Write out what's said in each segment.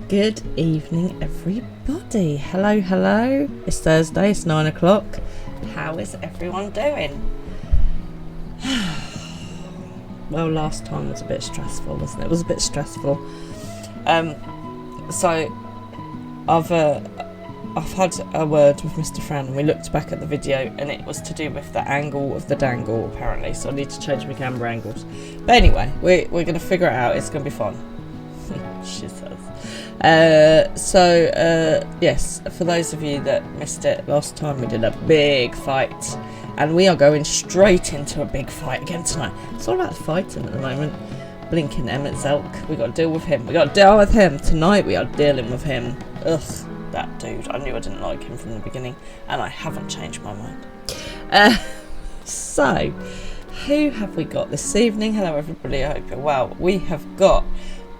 Good evening, everybody. Hello, hello. It's Thursday, it's 9 o'clock. How is everyone doing? Well, last time was a bit stressful, wasn't it? It was a bit stressful. So I've had a word with Mr. Fran, and we looked back at the video, and it was to do with the angle of the dangle, apparently. So I need to change my camera angles. But anyway, we're going to figure it out. It's going to be fun. She says. Yes, for those of you that missed it, last time we did a big fight, and we are going straight into a big fight again tonight. It's all about fighting at the moment. Blinking Emmett Zelk, we got to deal with him. We got to deal with him tonight. We are dealing with him. Ugh, that dude. I knew I didn't like him from the beginning, and I haven't changed my mind. So, who have we got this evening? Hello, everybody. I hope you're well. We have got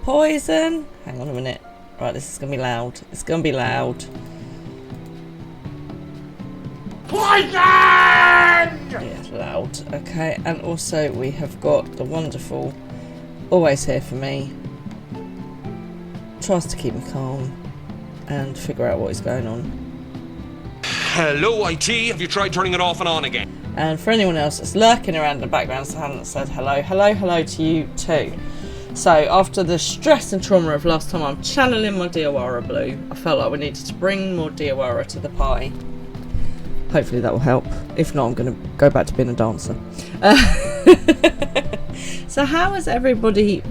Poison. Hang on a minute. Right, this is going to be loud. It's going to be loud. Poison! Yeah, loud. Okay, and also we have got the wonderful, always here for me, tries to keep me calm and figure out what is going on. Hello, IT. Have you tried turning it off and on again? And for anyone else that's lurking around in the background so hasn't said hello, hello, hello to you too. So, after the stress and trauma of last time, I'm channeling my Diawara blue. I felt like we needed to bring more Diawara to the party. Hopefully that will help. If not, I'm going to go back to being a dancer. So, how's everybody's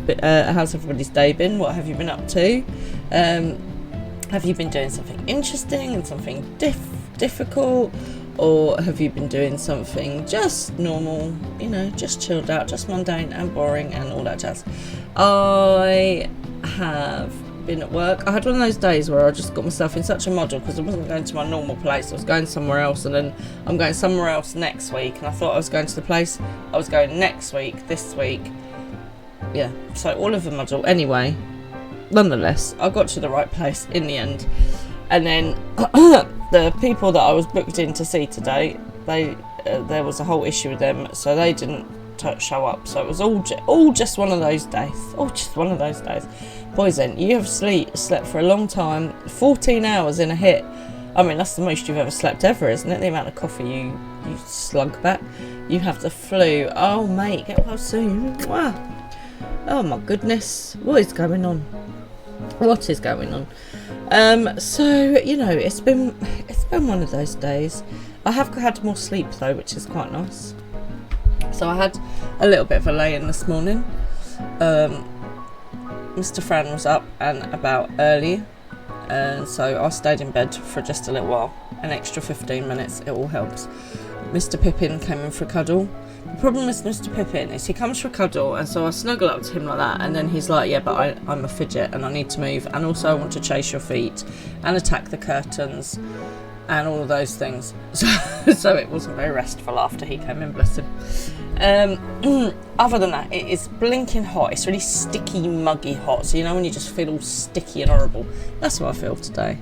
day been? What have you been up to? Have you been doing something interesting and something difficult? Or have you been doing something just normal, you know, just chilled out, just mundane and boring and all that jazz? I have been at work. I had one of those days where I just got myself in such a muddle because I wasn't going to my normal place. I was going somewhere else, and then I'm going somewhere else next week, and I thought I was going to the place I was going next week, this week. Yeah, so all of a muddle. Anyway, nonetheless, I got to the right place in the end. And then the people that I was booked in to see today, there was a whole issue with them, so they didn't show up. So it was all just one of those days. All just one of those days. Poison, you have slept for a long time, 14 hours in a hit. I mean, that's the most you've ever slept ever, isn't it? The amount of coffee you slug back. You have the flu. Oh, mate, get well soon. Wow. Oh, my goodness. What is going on? What is going on? So, you know, it's been one of those days. I have had more sleep though, which is quite nice. So I had a little bit of a lay-in this morning. Mr. Fran was up and about early, and so I stayed in bed for just a little while, an extra 15 minutes, it all helps. Mr. Pippin came in for a cuddle. The problem with Mr. Pippin is he comes for a cuddle, and so I snuggle up to him like that, and then he's like, yeah, but I'm a fidget and I need to move, and also I want to chase your feet and attack the curtains and all of those things. So it wasn't very restful after he came in, bless him. Other than that, it is blinking hot. It's really sticky, muggy hot, so you know when you just feel all sticky and horrible. That's what I feel today.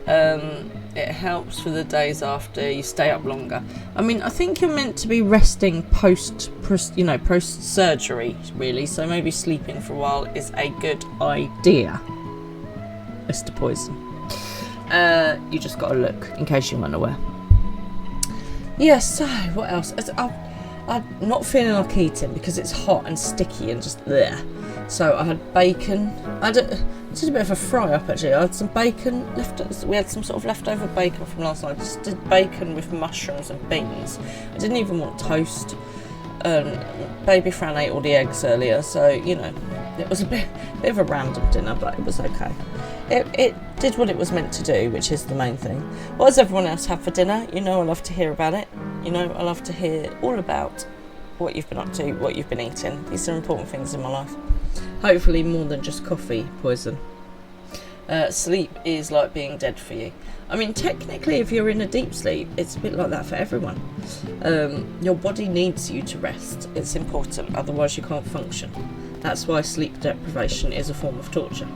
It helps for the days after, you stay up longer. I mean, I think you're meant to be resting post surgery, really, so maybe sleeping for a while is a good idea, Mr. Poison. You just got to look, in case you're unaware. Yeah, so, what else? I'm not feeling like eating because it's hot and sticky and just there. So I had bacon. I did a bit of a fry up actually. I had some bacon left. We had some sort of leftover bacon from last night. I just did bacon with mushrooms and beans. I didn't even want toast. Baby Fran ate all the eggs earlier, so you know it was a bit of a random dinner, but it was okay. It did what it was meant to do, which is the main thing. What does everyone else have for dinner? You know I love to hear about it. You know I love to hear all about what you've been up to, what you've been eating. These are important things in my life. Hopefully more than just coffee, Poison. Sleep is like being dead for you. I mean, technically, if you're in a deep sleep, it's a bit like that for everyone. Your body needs you to rest. It's important, otherwise you can't function. That's why sleep deprivation is a form of torture.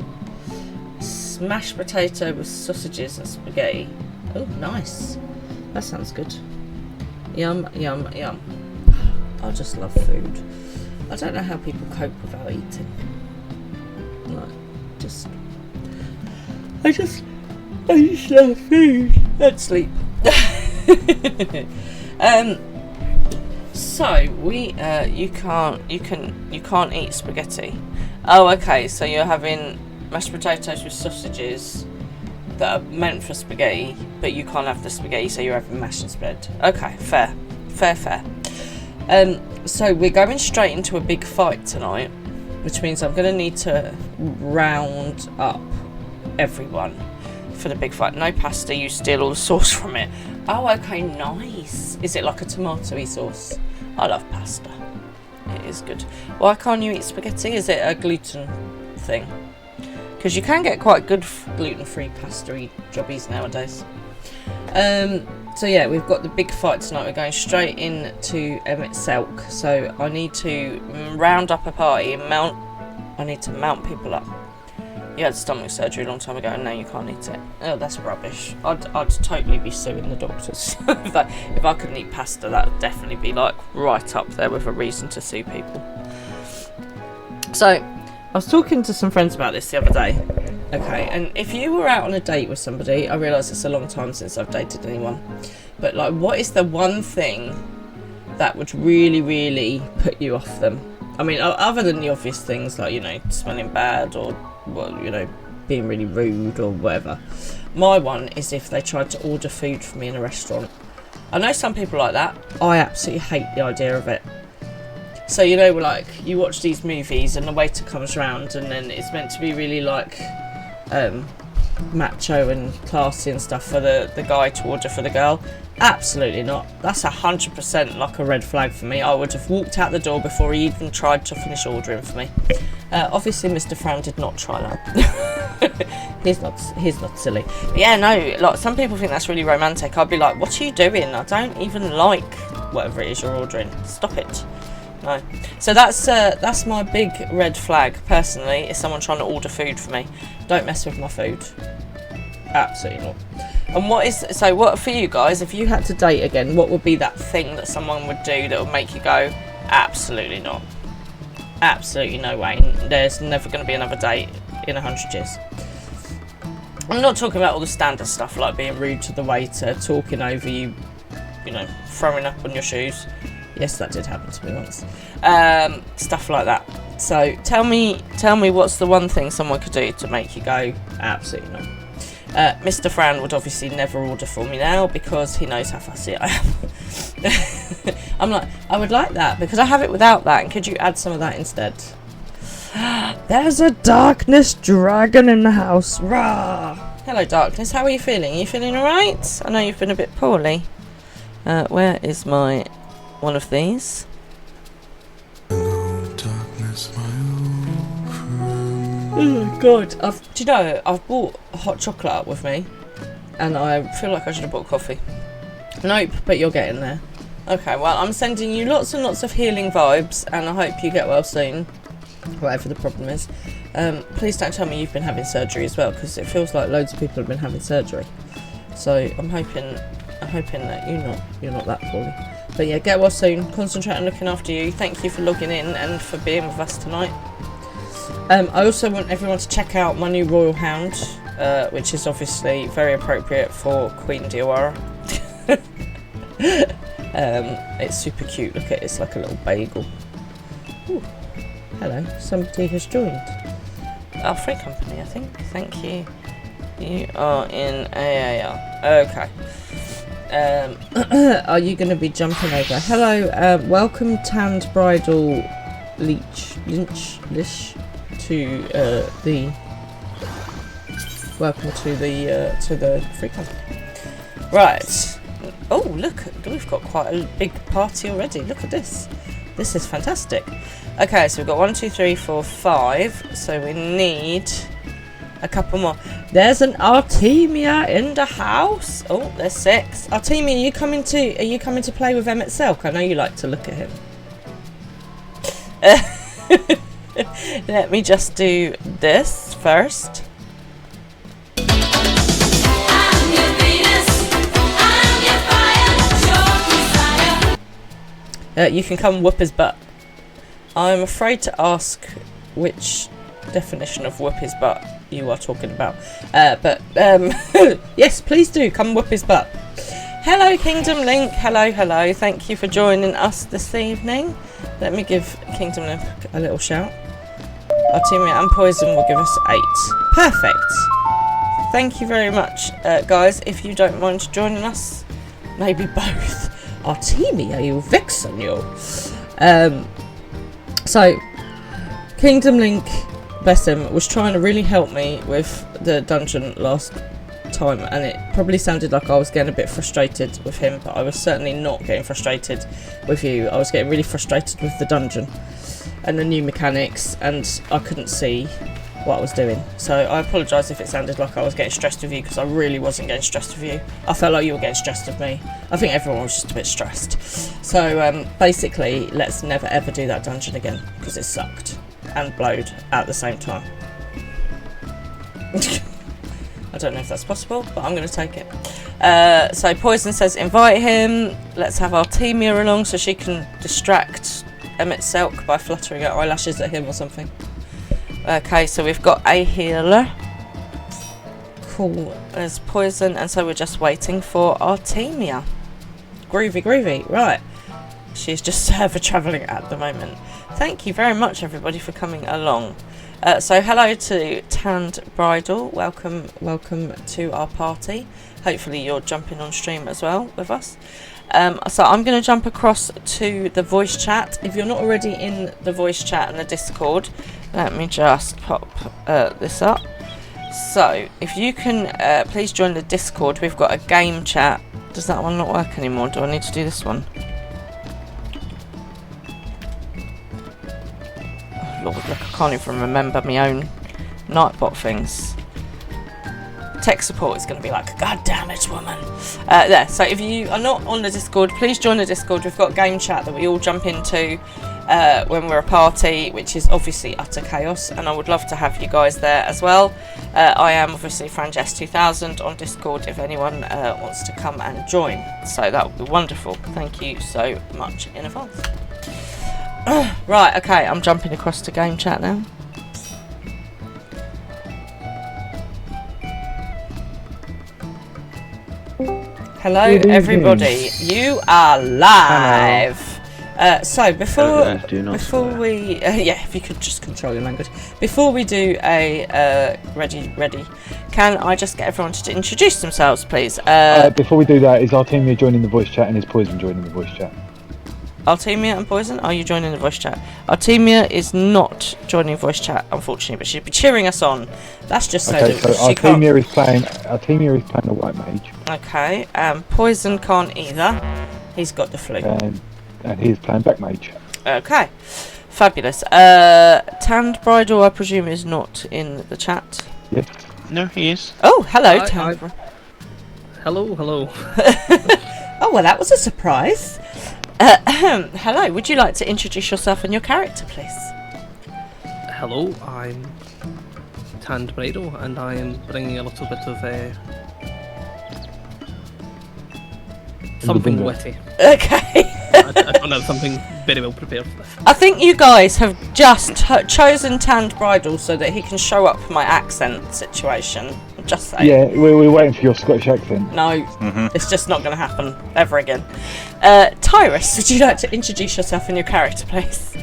Mashed potato with sausages and spaghetti. Oh, nice. That sounds good. Yum, yum, yum. I just love food. I don't know how people cope without eating. I just love food and sleep. So you can't eat spaghetti. Oh, okay. So you're having mashed potatoes with sausages that are meant for spaghetti, but you can't have the spaghetti, so you're having mash instead. Okay, fair. So we're going straight into a big fight tonight, which means I'm going to need to round up everyone for the big fight. No pasta, you steal all the sauce from it. Oh, okay, nice. Is it like a tomatoey sauce? I love pasta. It is good. Why can't you eat spaghetti? Is it a gluten thing? Because you can get quite good gluten-free pasta-y jobbies nowadays. So yeah, we've got the big fight tonight. We're going straight into Emmett Selk. So I need to round up a party and I need to mount people up. You had stomach surgery a long time ago and now you can't eat it. Oh, that's rubbish. I'd totally be suing the doctors. If I couldn't eat pasta, that would definitely be like right up there with a reason to sue people. So I was talking to some friends about this the other day. Okay, and if you were out on a date with somebody, I realise it's a long time since I've dated anyone, but like, what is the one thing that would really, really put you off them? I mean, other than the obvious things like, you know, smelling bad or, well, you know, being really rude or whatever. My one is if they tried to order food for me in a restaurant. I know some people like that. I absolutely hate the idea of it. So, you know, like, you watch these movies and the waiter comes round and then it's meant to be really like macho and classy and stuff for the guy to order for the girl. Absolutely not. That's 100% like a red flag for me. I would have walked out the door before he even tried to finish ordering for me. Obviously Mr. Fran did not try that. he's not silly. But yeah, no, like, some people think that's really romantic. I'd be like, what are you doing? I don't even like whatever it is you're ordering. Stop it. No. So that's my big red flag personally, is someone trying to order food for me. Don't mess with my food. Absolutely not. And what for you guys, if you had to date again, what would be that thing that someone would do that would make you go, absolutely not? Absolutely no way. There's never going to be another date in 100 years. I'm not talking about all the standard stuff like being rude to the waiter, talking over you, you know, throwing up on your shoes. Yes, that did happen to me once. Stuff like that. So tell me what's the one thing someone could do to make you go, absolutely not. Mr. Fran would obviously never order for me now because he knows how fussy I am. I'm like, I would like that because I have it without that, and could you add some of that instead? There's a darkness dragon in the house. Rah! Hello, darkness. How are you feeling? Are you feeling alright? I know you've been a bit poorly. Where is my one of these? Hello, darkness, my old friend. Oh god! Do you know, I've bought hot chocolate up with me, and I feel like I should have bought coffee. Nope, but you're getting there. Okay, well, I'm sending you lots and lots of healing vibes, and I hope you get well soon, whatever the problem is. Please don't tell me you've been having surgery as well, because it feels like loads of people have been having surgery. So I'm hoping that you're not that poorly. But yeah, get well soon. Concentrate on looking after you. Thank you for logging in and for being with us tonight. I also want everyone to check out my new Royal Hound, which is obviously very appropriate for Queen Diawara. It's super cute. Look at it, it's like a little bagel. Ooh. Hello, somebody has joined. Our free company, I think. Thank you. You are in AAR. Okay. Are you going to be jumping over? Hello, welcome Tanned Bridal Lynch to the welcome to the free company. Right. Oh, look, we've got quite a big party already. Look at this. This is fantastic. Okay, so we've got 1, 2, 3, 4, 5. So we need a couple more. There's an Artemia in the house. Oh, there's 6. Artemia, are you coming to play with Emmett Selk? I know you like to look at him. Let me just do this first. You can come whoop his butt. I'm afraid to ask which definition of whoop his butt you are talking about. But yes, please do come whoop his butt. Hello, Kingdom Link. Hello, hello. Thank you for joining us this evening. Let me give Kingdom Link a little shout. Artemia and Poison will give us 8. Perfect. Thank you very much, guys. If you don't mind joining us, maybe both. Artemia, you vixen, you. So, Kingdom Link, bless him, was trying to really help me with the dungeon last time, and it probably sounded like I was getting a bit frustrated with him, but I was certainly not getting frustrated with you. I was getting really frustrated with the dungeon and the new mechanics, and I couldn't see what I was doing. So I apologise if it sounded like I was getting stressed with you, because I really wasn't getting stressed with you. I felt like you were getting stressed with me. I think everyone was just a bit stressed. So basically, let's never ever do that dungeon again, because it sucked and blowed at the same time. I don't know if that's possible, but I'm going to take it. So Poison says invite him. Let's have Artemia along so she can distract Emmett Selk by fluttering her eyelashes at him or something. Okay, so we've got a healer. Cool. There's Poison, and so we're just waiting for Artemia. Groovy, groovy. Right. She's just server travelling at the moment. Thank you very much, everybody, for coming along. So hello to Tanned Bridal. Welcome to our party. Hopefully you're jumping on stream as well with us. So I'm going to jump across to the voice chat. If you're not already in the voice chat and the Discord, let me just pop this up. So if you can please join the Discord. We've got a game chat. Does that one not work anymore? Do I need to do this one? Oh Lord, look, I can't even remember my own Nightbot things. Tech support is going to be like, God damn it, woman. There, so if you are not on the Discord, please join the Discord. We've got a game chat that we all jump into when we're a party, which is obviously utter chaos, and I would love to have you guys there as well. I am obviously FranJess2000 on Discord if anyone wants to come and join. So that would be wonderful. Thank you so much in advance. Right, okay, I'm jumping across to game chat now. Hello everybody, you are live. So before do not before swear. we yeah, if you could just control your language. Before we do a ready, can I just get everyone to introduce themselves, please? Before we do that, is Artemia joining the voice chat and is Poison joining the voice chat? Artemia and Poison, are you joining the voice chat? Artemia is not joining voice chat, unfortunately, but she'll be cheering us on. That's just so Okay, that so she can't. Artemia is playing a white mage, Okay, Poison can't either. He's got the flu. and he's playing black mage. Okay, fabulous. Tanned Bridal, I presume, is not in the chat. Yes. No, he is. Oh, hello, Tanned Bridal. Hello. Oh, well, that was a surprise. Hello, would you like to introduce yourself and your character, please? Hello, I'm Tanned Bridal, and I am bringing a little bit of something bingo. witty. Okay. I don't know, something very well prepared for this. I think you guys have just chosen Tanned Bridal so that he can show up my accent situation. Just saying. Yeah, we're waiting for your Scottish accent. No, it's just not going to happen ever again. Tyrus, would you like to introduce yourself and your character, please?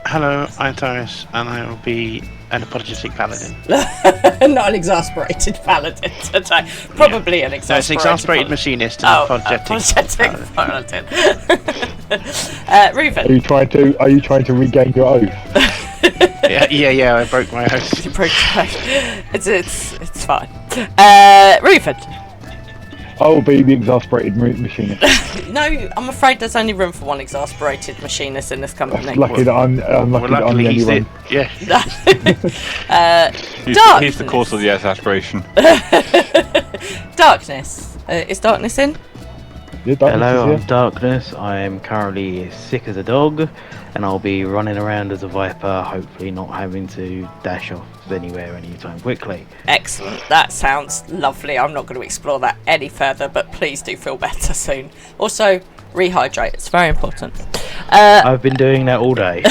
Hello, I'm Tyrus, and I will be an apologetic paladin. Not an exasperated paladin today. Probably an No, it's exasperated. an exasperated machinist and apologetic apologetic paladin. Reuven. Are you trying to regain your oath? Yeah, I broke my oath. You broke your oath. It's fine. Reuven. I will be the exasperated machinist. No, I'm afraid there's only room for one exasperated machinist in this company. Lucky that I'm lucky that I'm the only one. Yeah. He's the cause of the exasperation. Darkness. Is Darkness in? Yeah, Darkness Hello, is I'm here. Darkness. I am currently sick as a dog, and I'll be running around as a viper, hopefully not having to dash off anywhere anytime quickly. Excellent. That sounds lovely. I'm not going to explore that any further, but please do feel better soon. Also, rehydrate. It's very important. I've been doing that all day.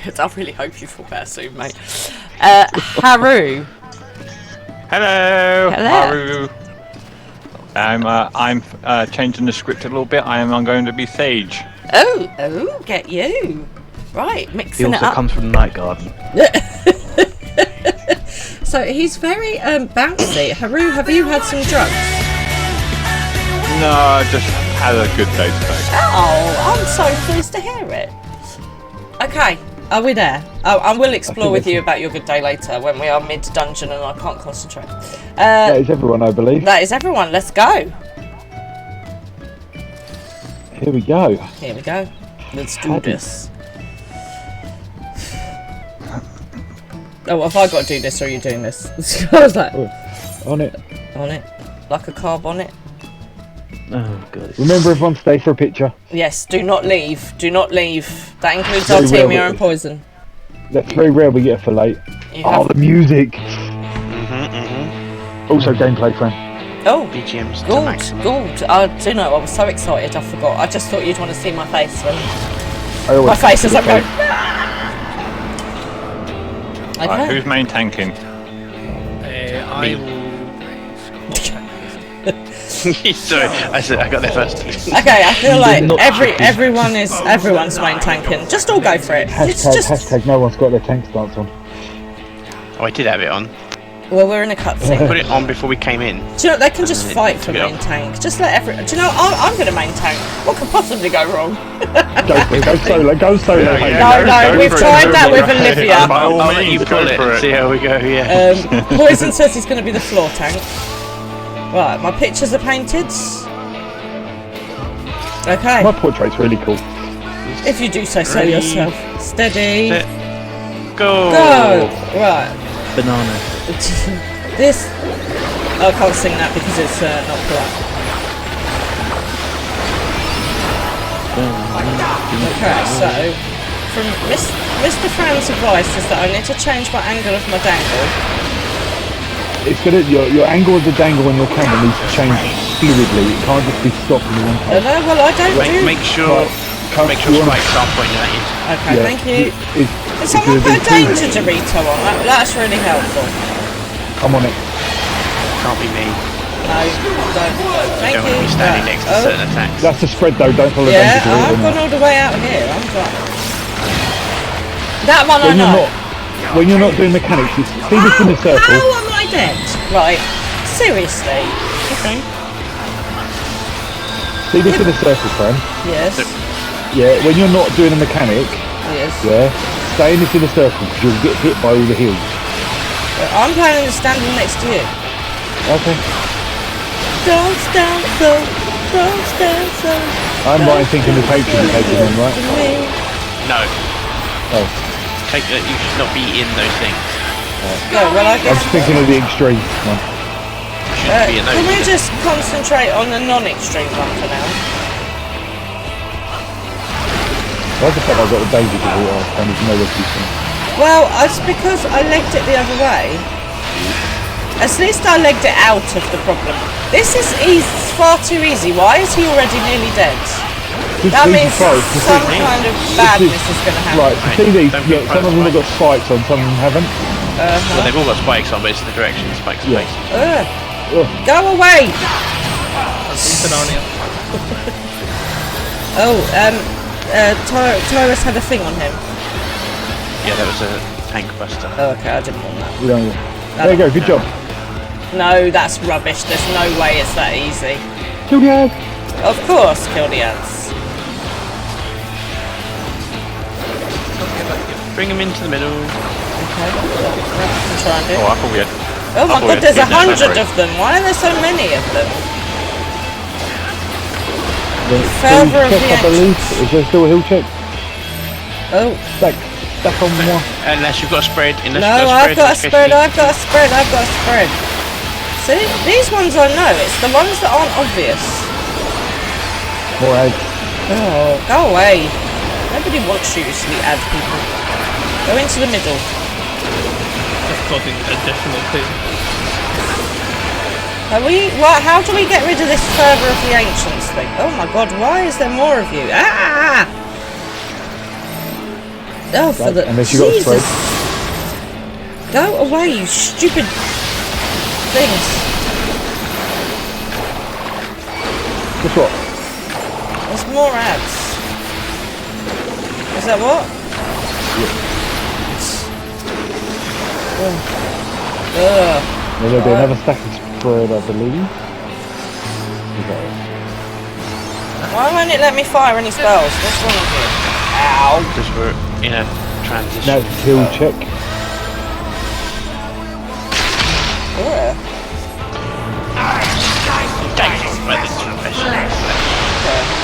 Good. I really hope you feel better soon, mate. Haru. Hello, Hello. Haru. I'm changing the script a little bit. I'm going to be Sage. Oh, get you. Right, He mixing it also up. comes from the Night Garden. So he's very bouncy. Haru, have you had some drugs? No, I just had a good day today. Oh, I'm so pleased to hear it. Okay, are we there? Oh, I will explore with you about your good day later when we are mid-dungeon and I can't concentrate. That is everyone, I believe. That is everyone. Let's go. Here we go. Here we go. Let's do this. Oh, have I got to do this or are you doing this? I was like, On it. on it. Like a carb on it. Oh, God. Remember, everyone, stay for a picture. Yes, do not leave. Do not leave. That includes Very well, Artemia but- and Poison. That's very rare we get a for late. You Oh, have... the music. Also, gameplay, friend. Oh, BGM's to good, maximum. good. I do know, I was so excited, I forgot. I just thought you'd want to see my face when... I always My face as I'm going... Right, Okay. who's main tanking? I will... Sorry, I got there first. Okay, I feel like not everyone's main tanking. Just all go for it. It's just... Hashtag no one's got their tank stance on. Oh, I did have it on. Well, we're in a cutscene. Put it on before we came in. Do you know, they can just then fight for took it main off. tank. Just let Do you know, I'm going to main tank. What could possibly go wrong? Go solo, go solo. Yeah, No, go we've for it, tried go that for with it. Olivia. By all I'll let means, you pull go it for and see it. how we go, yeah. Poison says he's going to be the floor tank. Right, my pictures are painted. Okay, My portrait's really cool. if you do say so Ready, yourself. Steady. set, Go! Go! Right. Banana. This... I can't sing that because it's not polite. Okay, so... From Mr. Fran's advice is that I need to change my angle of my dangle. It's gonna your angle of the dangle on your camera needs to change fluidly. It can't just be stopped in one Oh, place. no, well, I don't do... Make sure spikes aren't pointing at you. Okay, thank you. If Can someone you're a put bit too- Danger Dorito on? That's really helpful. I'm on it. Can't be me. Thank Don't you. want to be standing next to certain attacks. That's a spread though, don't follow Yeah, danger. I've gone all the way out here. I'm fine. That one I know. When you're not doing mechanics, you see this in a circle. How am I dead? Right. Seriously. Okay. See this in a circle, friend. Yes. Yeah, when you're not doing a mechanic, Yes. yeah, stay in this in a circle because you'll get hit by all the heals. I'm planning on standing next to you. Okay. Don't stand so. Don't stand so. I'm right in thinking the tape should be taken in, right? No. Oh. You should not be in those things. No, well, I I'm guess. just thinking of the extreme one. You shouldn't be in those Can we things. just concentrate on the non-extreme one for now? Why the fuck I've got the danger to water? I don't even know where she's from. Well, it's because I legged it the other way. At least I legged it out of the problem. This is far too easy. Why is he already nearly dead? That means some kind of badness is going to happen. Right, to see these, yeah, some of them have got spikes on, some of them haven't. Well, they've all got spikes on, but it's the direction the spikes are facing. Go away! Tyrus had a thing on him. Yeah, that was a tank buster. Oh, okay, I didn't want that. You don't. There you go, good job. No, that's rubbish. There's no way it's that easy. Kill the ad. Of course, kill the ants. Bring him into the middle. Okay, I'm trying to. Oh, I thought we had. Oh my thought we god, had there's 100 midnight of them. Why are there so many of them? Hill Further of check, the I believe. Is there still a hill check? Oh. Stack on one. Unless you've got a spread. No, I've got a spread, I've got a spread, I've got a spread. See, these ones I know, it's the ones that aren't obvious. More ads. Oh, go away. Nobody wants you to see ad people. Go into the middle. Just causing additional food. How do we get rid of this further of the ancients thing? Oh my god, why is there more of you? Ah! Oh, for the Unless you got a Jesus! spread. Go away, you stupid things! Guess what? There's more ads. Is that what? Ugh. Well, there'll be another stack of spread, I believe. Why won't it let me fire any spells? What's wrong with it? Ow! Because we're in a transition. Now hill check. Ugh.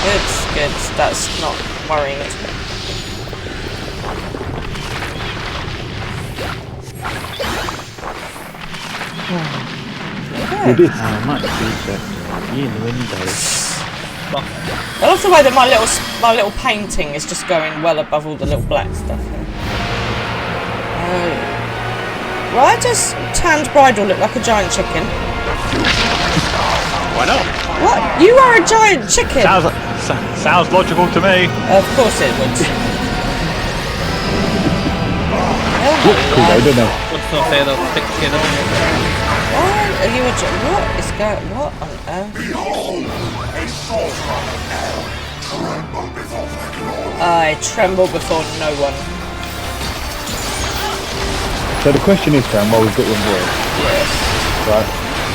Okay, good. That's not worrying at all. With this. How much is that? In the window. I love the way that my little painting is just going well above all the little black stuff here. Oh. Why does Tanned Bridal look like a giant chicken? Why not? What? You are a giant chicken! Sounds logical to me. Of course it would. Looks cool though, doesn't it? What's not there, they'll stick together. Why are you a giant? What is going? What on earth? I tremble before no one. So the question is, Fran, while we've got you on board, Yes. right?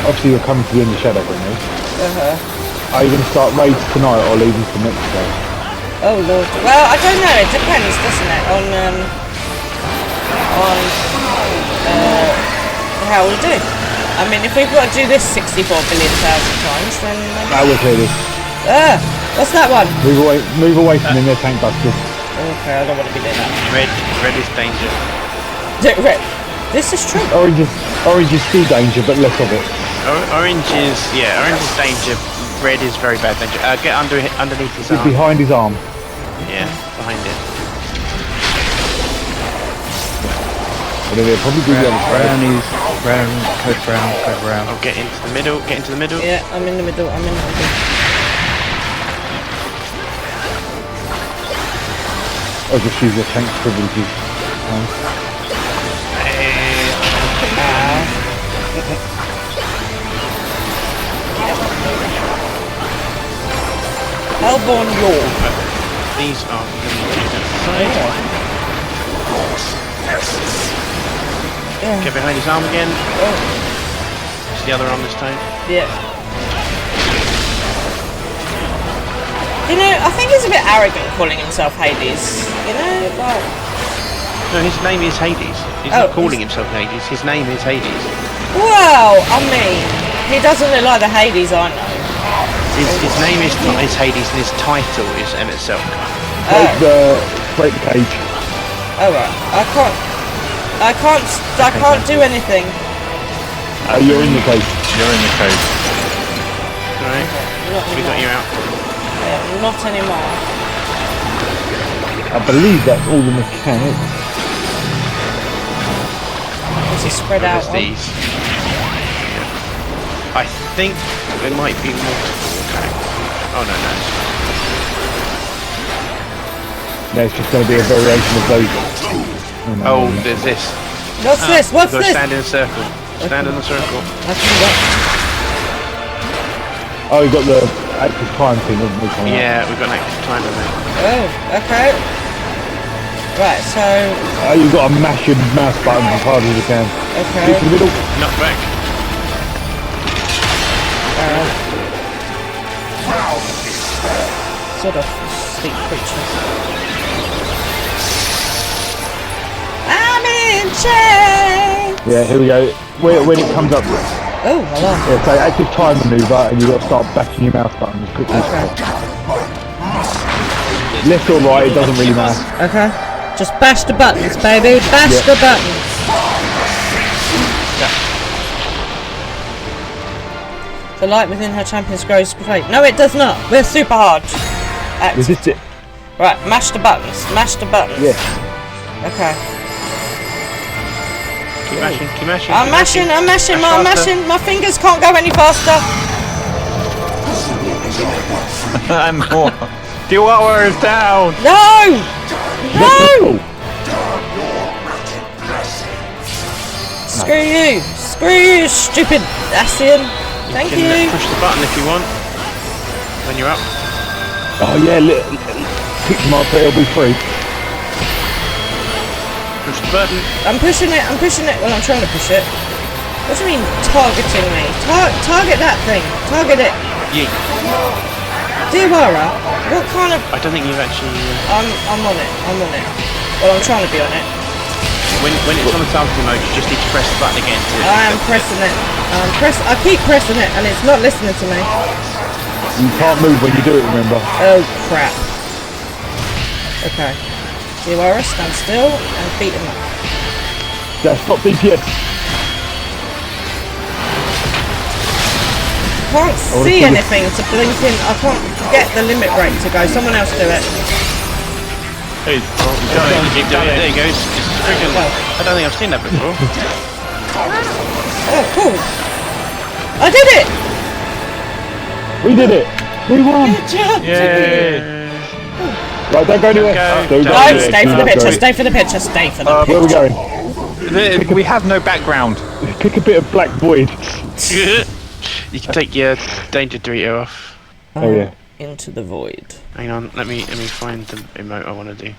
Obviously you're coming to the end of Shadowbringers. Uh-huh. Are you going to start raids tonight or leave them for next day? Oh lord. Well, I don't know. It depends, doesn't it? On how we do. I mean, if we've got to do this 64 billion thousand times, then. I will clear this. What's that one? Move away from them, they're tank busters. Okay, I don't want to be doing that. Red is danger. Red. This is true. Orange is still danger, but less of it. Orange is danger. Red is very bad danger. Get underneath his It's arm. behind his arm. Yeah, behind it. And then they'll probably do the other side. Code brown. Oh, get into the middle. Yeah, I'm in the middle. I'll just use your tank privileges. von York. These are. Yeah. Get behind his arm again. It's the other arm this time. Yeah. You know, I think he's a bit arrogant calling himself Hades. You know, like... No, his name is Hades. He's not calling himself Hades. His name is Hades. Well, I mean, he doesn't look like the Hades I know. His name is Hades, and his title is MSL. Break the cage. Oh right, I can't do anything. You're in the cage. You're in the cage. Alright, we got you out. Yeah, not anymore. I believe that's all the mechanics. It's a spread out There's one. these. Yeah. I think there might be multiple mechanics. Oh no. No, it's just going to be a variation of those. Oh, there's this. What's this? What's You've got to this? stand in a circle. Stand in a circle. Oh, you got the active time thing, haven't we? Yeah, we've got an active timer there. Oh, okay. Right, so... You've got to mash your mouse button as hard as you can. Okay. Get to the middle. Knock back. Sort of sweet creature. I'm in chains! Yeah, here we go. When it comes up, Oh, hello. yeah, so active time maneuver, and you've got to start bashing your mouse button as quickly as possible. Left or right, it doesn't really matter. Okay. Just bash the buttons, baby. Bash the buttons. The light within her champions grows great. No, it does not. We're super hard. Resist it. Right, mash the buttons. Mash the buttons. Yeah. Okay. Keep mashing, keep mashing. I'm mashing, Mash I'm faster. mashing. My fingers can't go any faster. And more. Chihuahua is down! No! No! Screw you! Screw you, stupid Asian! Thank You can you! push the button if you want. When you're up. Oh yeah, pick them up, it'll be free. Push the button. I'm pushing it, well I'm trying to push it. What do you mean, targeting me? Target that thing! Target it! Yeet. Diawara, what kind of... I don't think you've actually... I'm on it, Well, I'm trying to be on it. When it's on the targeting mode, you just need to press the button again to... I am pressing it. I keep pressing it and it's not listening to me. You can't move when you do it, remember? Oh crap. Okay. Diawara, stand still and beat him up. That's not DPS. I can't see anything to blink in. I can't get the limit break to go. Someone else do it. Hey, Keep doing it. There you go. It's freaking... I don't think I've seen that before. Oh, cool. I did it! We did it. We won. Good job, yay! Right, don't go anywhere. Go. No, stay for the picture, stay for the picture, stay for the Where are we picture. going? We have no background. Pick a bit of black void. You can take your danger Dorito off. Oh yeah. Into the void. Hang on, let me find the emote I want to do.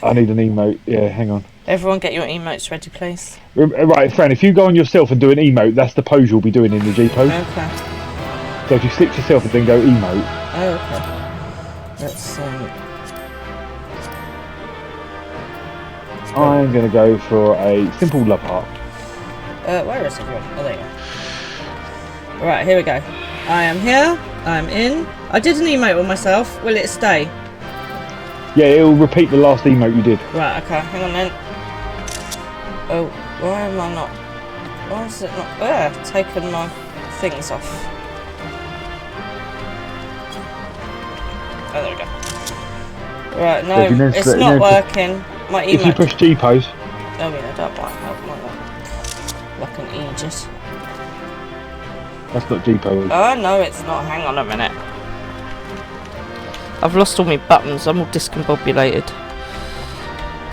I need an emote. Yeah, hang on. Everyone get your emotes ready, please. Right, Fran, if you go on yourself and do an emote, that's the pose you'll be doing in the G pose. Okay. So if you slip yourself and then go emote. Oh, okay. Let's I'm going to go for a simple love heart. where is everyone? Oh, there you go. Right, here we go. I am here. I'm in. I did an emote on myself. Will it stay? Yeah, it'll repeat the last emote you did. Right, okay. Hang on then. Oh, why am I not... Why is it not... taken my things off. Oh, there we go. Right, no, it's not working. My emote... If you push G pose. Oh yeah, that might help, might not. Like an Aegis. That's not G pose. Oh no, it's not. Hang on a minute. I've lost all my buttons. I'm all discombobulated.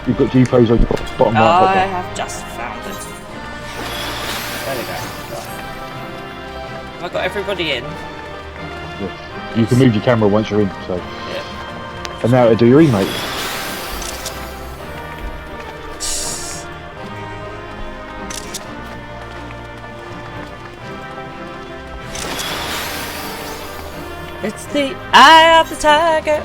You've got G pose on your bottom right. I have just found it. There we go. Have I got everybody in? Yes. You can move your camera once you're in, so. Yeah. And now to do your emotes. It's the eye of the tiger.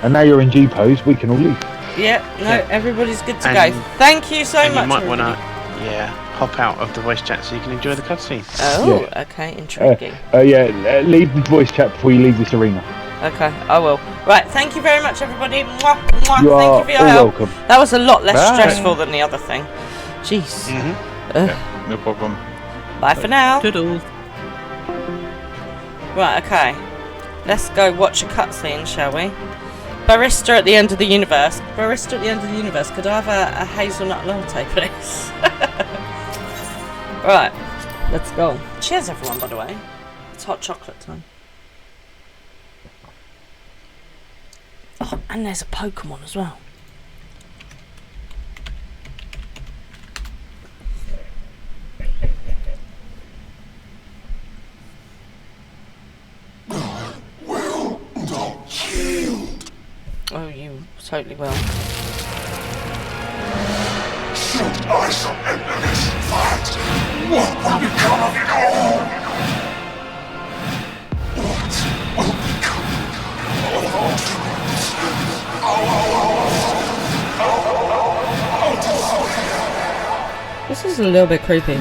And now you're in G pose, we can all leave. Yeah, no, everybody's good to And- go. Thank you so And much. you might want to, everybody. hop out of the voice chat so you can enjoy the cutscene. Oh, Yeah. okay, intriguing. Leave the voice chat before you leave this arena. Okay, I will. Right, thank you very much, everybody. Mwah, mwah. You Thank are you for your all help. welcome. That was a lot less Bye. stressful than the other thing. Jeez. No problem. Bye for now. Toodles. Right, okay. Let's go watch a cutscene, shall we? Barista at the end of the universe. Barista at the end of the universe. Could I have a hazelnut latte, please? Right, let's go. Cheers, everyone, by the way. It's hot chocolate time. Oh, and there's a Pokemon as well. Oh, you totally will. Should I some enemies fight? What will become of it all? What will become of all dreams? This is a little bit creepy.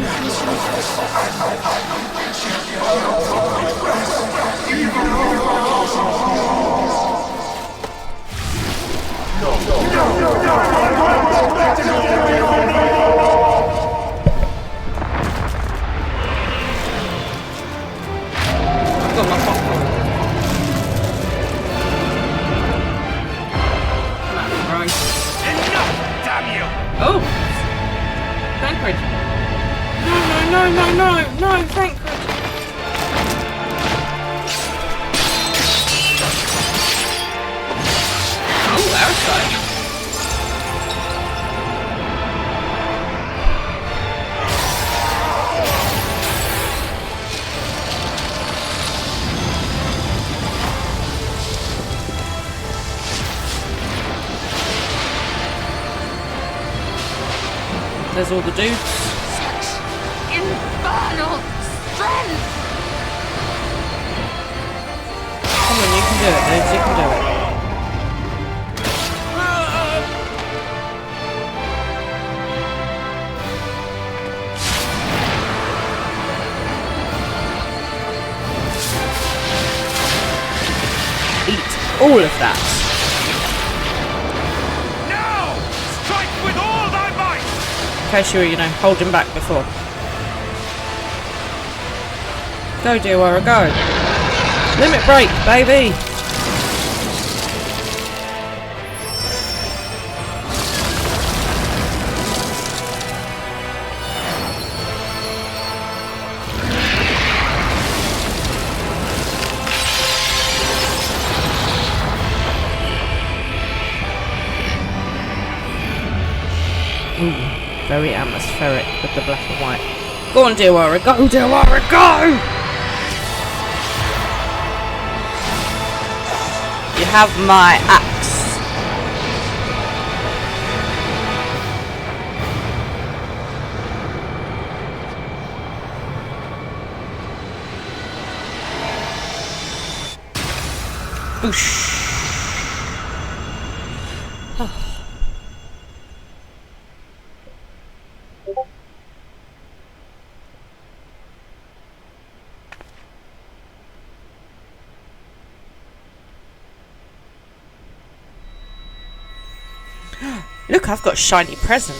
I've got my popcorn. Right. Enough, damn you! Oh! Thancred! No, Thancred! Oh, outside. There's all the dudes. Such infernal strength! Come on, you can do it, dudes, you can do it. Eat all of that. Now! Strike with all thy might! In case you were, holding back before. Go, Deowara, go. Limit break, baby. Ooh, very atmospheric with the black and white. Go on, Deowara, go, Deowara, go! You have my axe. Boosh. Look, I've got a shiny present.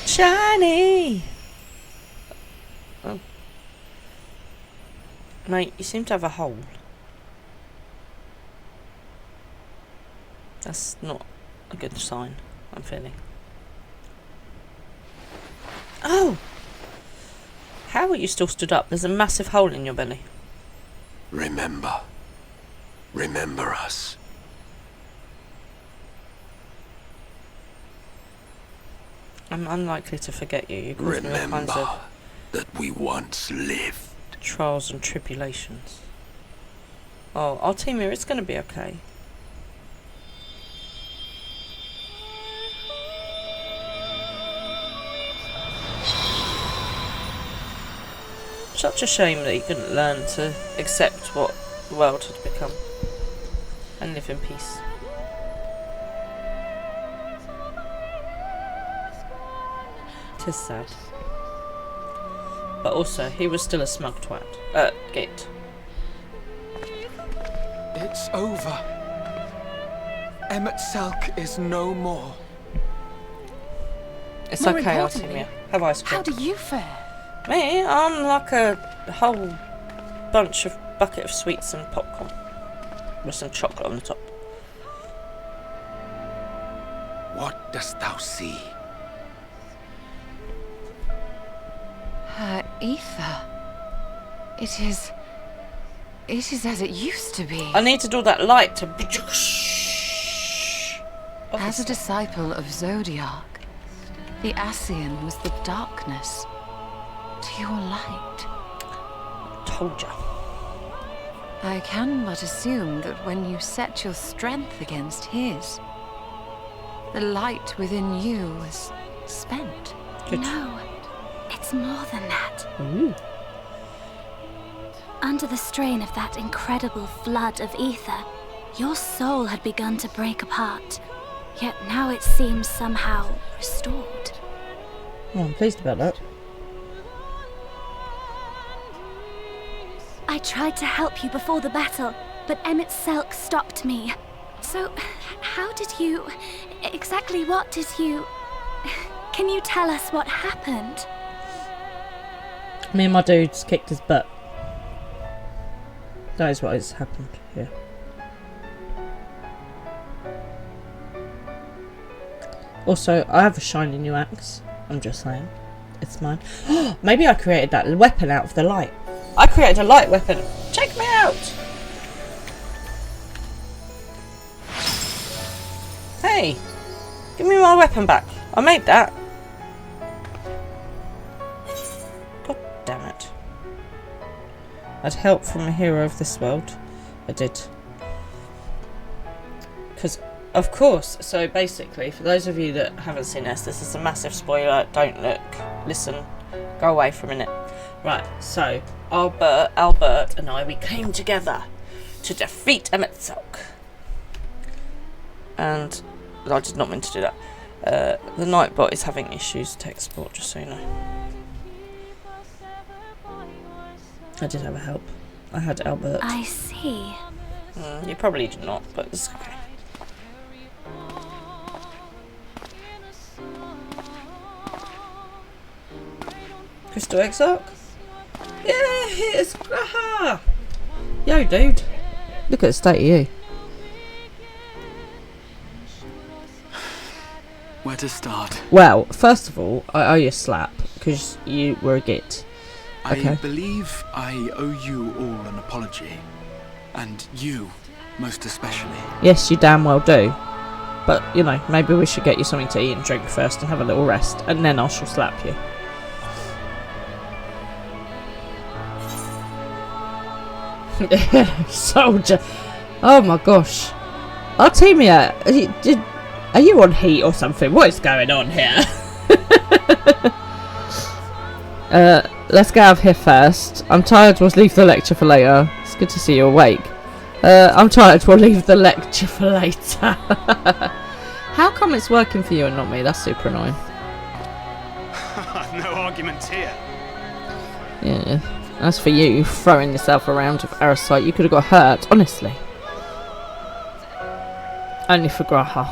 Shiny! Oh. Mate, you seem to have a hole. That's not a good sign, I'm feeling. Oh! How are you still stood up? There's a massive hole in your belly. Remember. Remember us. I'm unlikely to forget you. You caused me all kinds Remember of that we once lived. trials and tribulations. Oh, Altimir, it's going to be okay. Such a shame that he couldn't learn to accept what the world had become and live in peace. Tis sad. But also, he was still a smug twat. Git. It's over. Emmett Selk is no more. It's More okay, importantly, Artemia. Have ice cream. How do you fare? Me? I'm like a whole bucket of sweets and popcorn. With some chocolate on the top. What dost thou see? Her ether. It is as it used to be. I needed all that light to... As a disciple of Zodiac, the Ascian was the darkness to your light. Told ya. I can but assume that when you set your strength against his, the light within you was spent. Good. No, it's more than that. Ooh. Under the strain of that incredible flood of ether, your soul had begun to break apart. Yet now it seems somehow restored. Oh, I'm pleased about that. I tried to help you before the battle, but Emmett Selk stopped me. So, how did you... exactly what did you... Can you tell us what happened? Me and my dudes kicked his butt. That is what has happened here. Also, I have a shiny new axe. I'm just saying. It's mine. Maybe I created that weapon out of the light. I created a light weapon. Check me out! Hey! Give me my weapon back. I made that. God damn it. I'd help from a hero of this world. I did. Because, of course, so basically, for those of you that haven't seen this is a massive spoiler. Don't look, listen, go away for a minute. Right, so Albert and I, we came together to defeat Emmett Selk. And I did not mean to do that. The Nightbot is having issues to export, just so you know. I did have a help. I had Albert. I see. You probably did not, but it's okay. Crystal Exarch? Yeah, here's Graha! Yo, dude. Look at the state of you. Where to start? Well, first of all, I owe you a slap, because you were a git. Okay. I believe I owe you all an apology. And you, most especially. Yes, you damn well do. But, you know, maybe we should get you something to eat and drink first and have a little rest, and then I shall slap you. Soldier. Oh my gosh. Artemia, are you on heat or something? What is going on here? Let's get out of here first. I'm tired, we'll leave the lecture for later. It's good to see you awake. I'm tired, we'll leave the lecture for later. How come it's working for you and not me? That's super annoying. No arguments here. Yeah. As for you, throwing yourself around with Arasite, you could have got hurt, honestly. Only for Graha.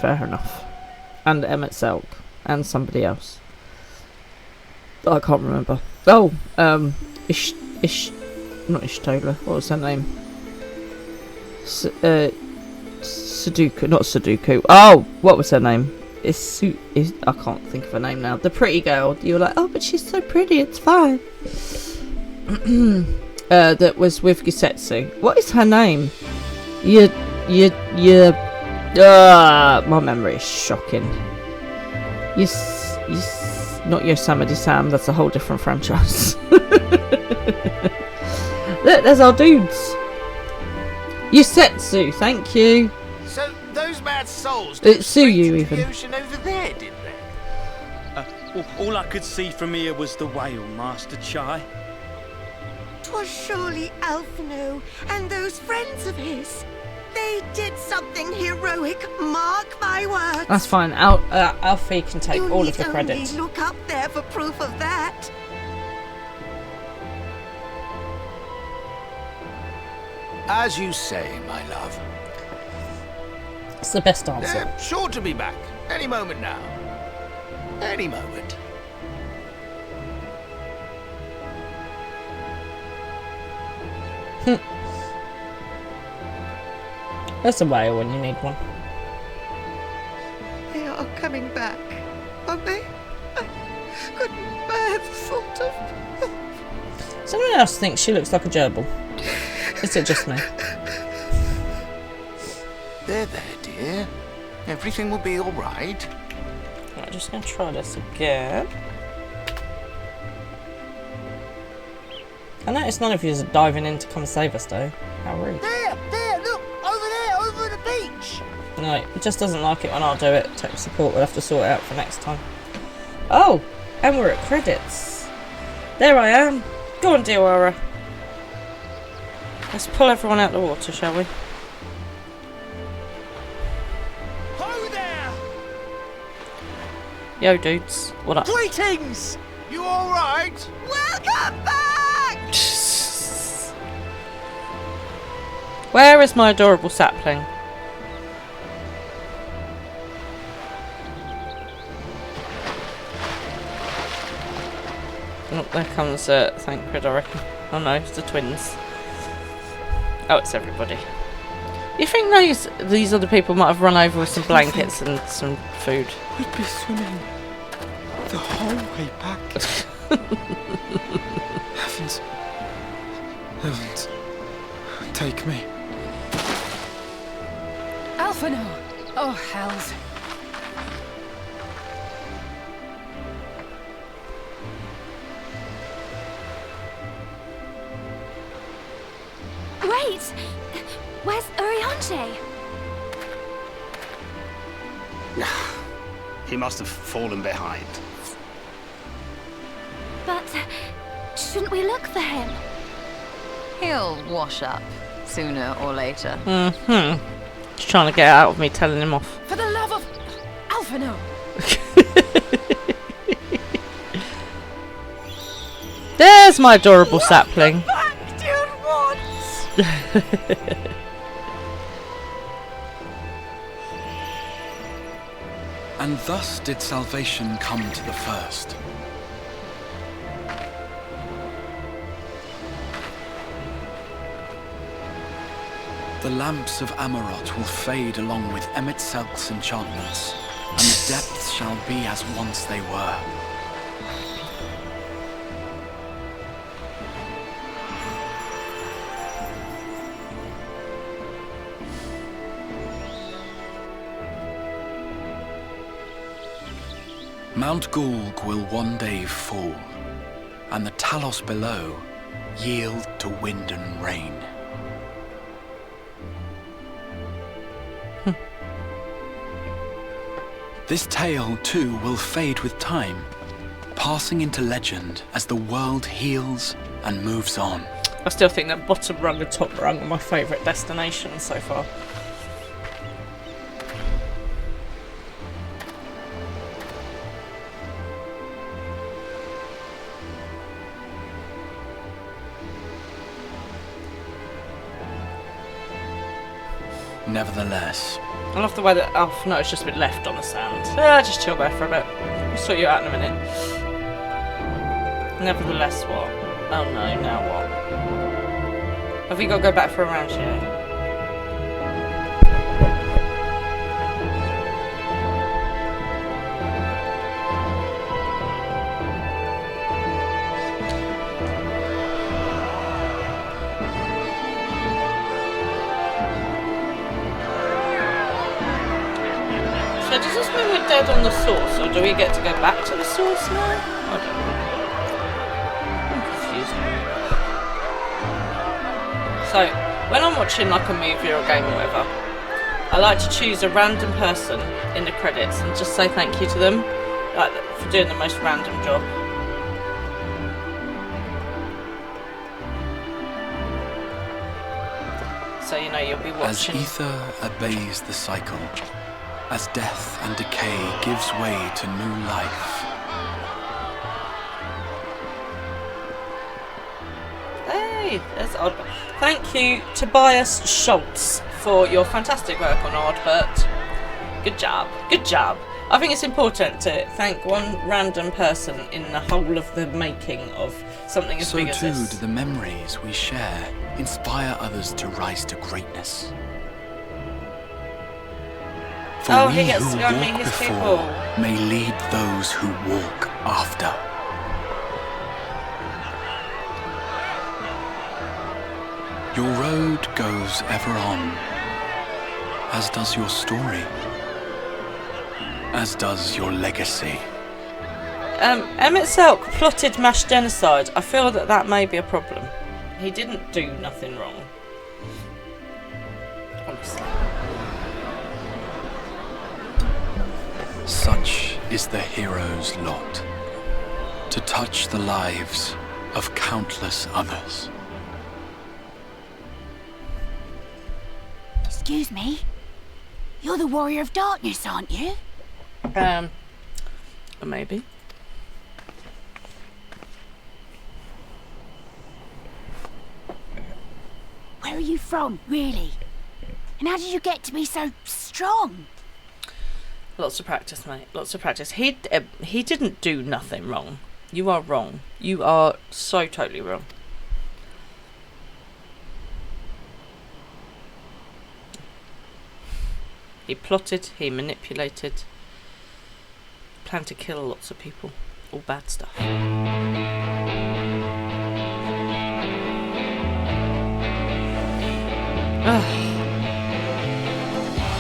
Fair enough. And Emmett Selk. And somebody else. I can't remember. Oh, not Ishtola. What was her name? Sudoku, not Sudoku. Oh, what was her name? I can't think of her name now. The pretty girl. You were like, oh, but she's so pretty, it's fine. That was with Gisetsu. What is her name? My memory is shocking. Not Yosemite Sam, that's a whole different franchise. Look, there's our dudes. Yusetsu, thank you. So those mad souls Sue you even. the ocean over there, did they? All I could see from here was the whale, Master Chai. 'Twas surely Alphino and those friends of his. They did something heroic, mark my words. That's fine. Alfie can take all of the credit. You need only look up there for proof of that. As you say, my love. It's the best answer. They're sure to be back. Any moment now. Any moment. There's a whale when you need one. They are coming back, aren't they? I couldn't bear the thought of... Someone else thinks she looks like a gerbil. Is it just me? There, dear. Everything will be all right. Right, I'm just going to try this again. I noticed none of you are diving in to come save us, though. How rude. There, look! Over the beach! No, it just doesn't like it when I'll do it. Tech support will have to sort it out for next time. Oh! And we're at credits. There I am. Go on, Diawara. Let's pull everyone out of the water, shall we? Ho there! Yo, dudes. What up? Greetings! You all right? Welcome back! Where is my adorable sapling? Oh, there comes Thancred, I reckon. Oh no, it's the twins. Oh, it's everybody. You think these other people might have run over with some blankets and some food? We'd be swimming the whole way back. Heavens, take me. Alphino! Oh, hells. Wait! Where's Urianger? He must have fallen behind. But shouldn't we look for him? He'll wash up sooner or later. He's trying to get out of me telling him off. For the love of Alphino! There's my adorable sapling. And thus did salvation come to the first. The lamps of Amarot will fade along with Emmett Selk's enchantments, and the depths shall be as once they were. Mount Gulg will one day fall, and the Talos below yield to wind and rain. This tale, too, will fade with time, passing into legend as the world heals and moves on. I still think that bottom rung and top rung are my favourite destinations so far. Nevertheless, I love the way that Alphino has just been left on the sand. Just chill there for a bit. We'll sort you out in a minute. Nevertheless, what? Oh no, now what? Have you got to go back for a round yet? So does this mean we're dead on the source, or do we get to go back to the source now? I don't know. I'm confused. So, when I'm watching like a movie or a game or whatever, I like to choose a random person in the credits and just say thank you to them, like for doing the most random job. so you know you'll be watching. As ether obeys the cycle, as death and decay gives way to new life. Hey, there's Odd. Thank you, Tobias Schultz, for your fantastic work on Oddbert. Good job, good job. I think it's important to thank one random person in the whole of the making of something as big as this. So too do the memories we share inspire others to rise to greatness. For we he gets who to go and walk meet his before people. may lead those who walk after. Your road goes ever on, as does your story, as does your legacy. Emmett Selk plotted mass genocide. I feel that that may be a problem. He didn't do nothing wrong. Honestly. Such is the hero's lot, to touch the lives of countless others. Excuse me? You're the Warrior of Darkness, aren't you? Maybe. Where are you from, really? And how did you get to be so strong? Lots of practice, mate. Lots of practice. He didn't do nothing wrong. You are wrong. You are so totally wrong. He plotted, he manipulated, planned to kill lots of people. All bad stuff.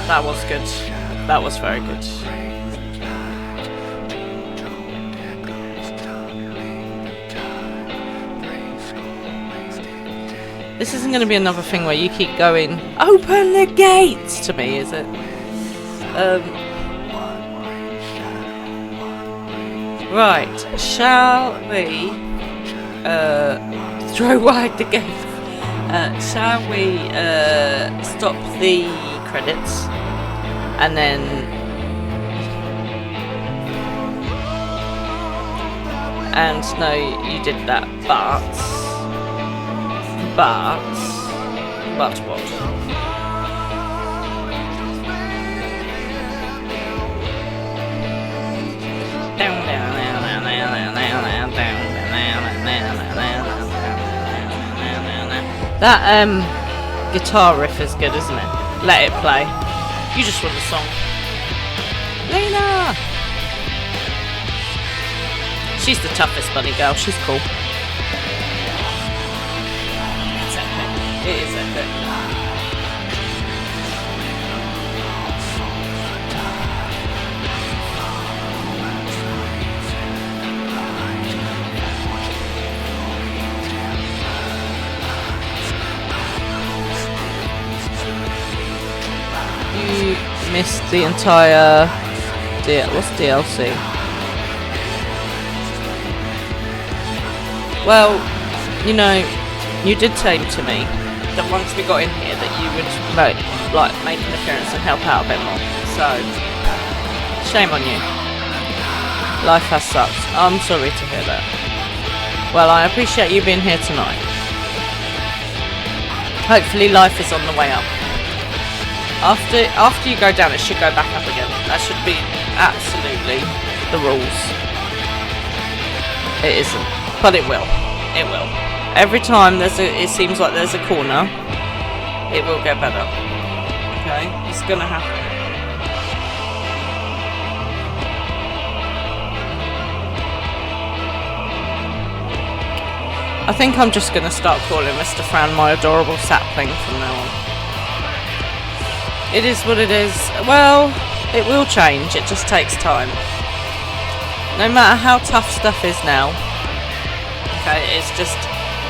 That was good. That was very good. This isn't going to be another thing where you keep going, open the gates to me, is it? Right, shall we throw wide the gate? Shall we stop the credits and then no, you did that, but what? That guitar riff is good, isn't it? Let it play. You just won the song. Lena! She's the toughest bunny girl, she's cool. It's epic. It is epic. You missed the entire what's DLC? Well, you know, you did say to me that once we got in here that you would like make an appearance and help out a bit more. So, shame on you. Life has sucked. I'm sorry to hear that. Well, I appreciate you being here tonight. Hopefully life is on the way up. After you go down, it should go back up again. That should be absolutely the rules. It isn't, but it will. It will. Every time it seems like there's a corner, it will get better. Okay, it's gonna happen. I think I'm just gonna start calling Mr. Fran my adorable sapling from now on. It is what it is. Well, it will change. It just takes time. No matter how tough stuff is now, okay, it's just,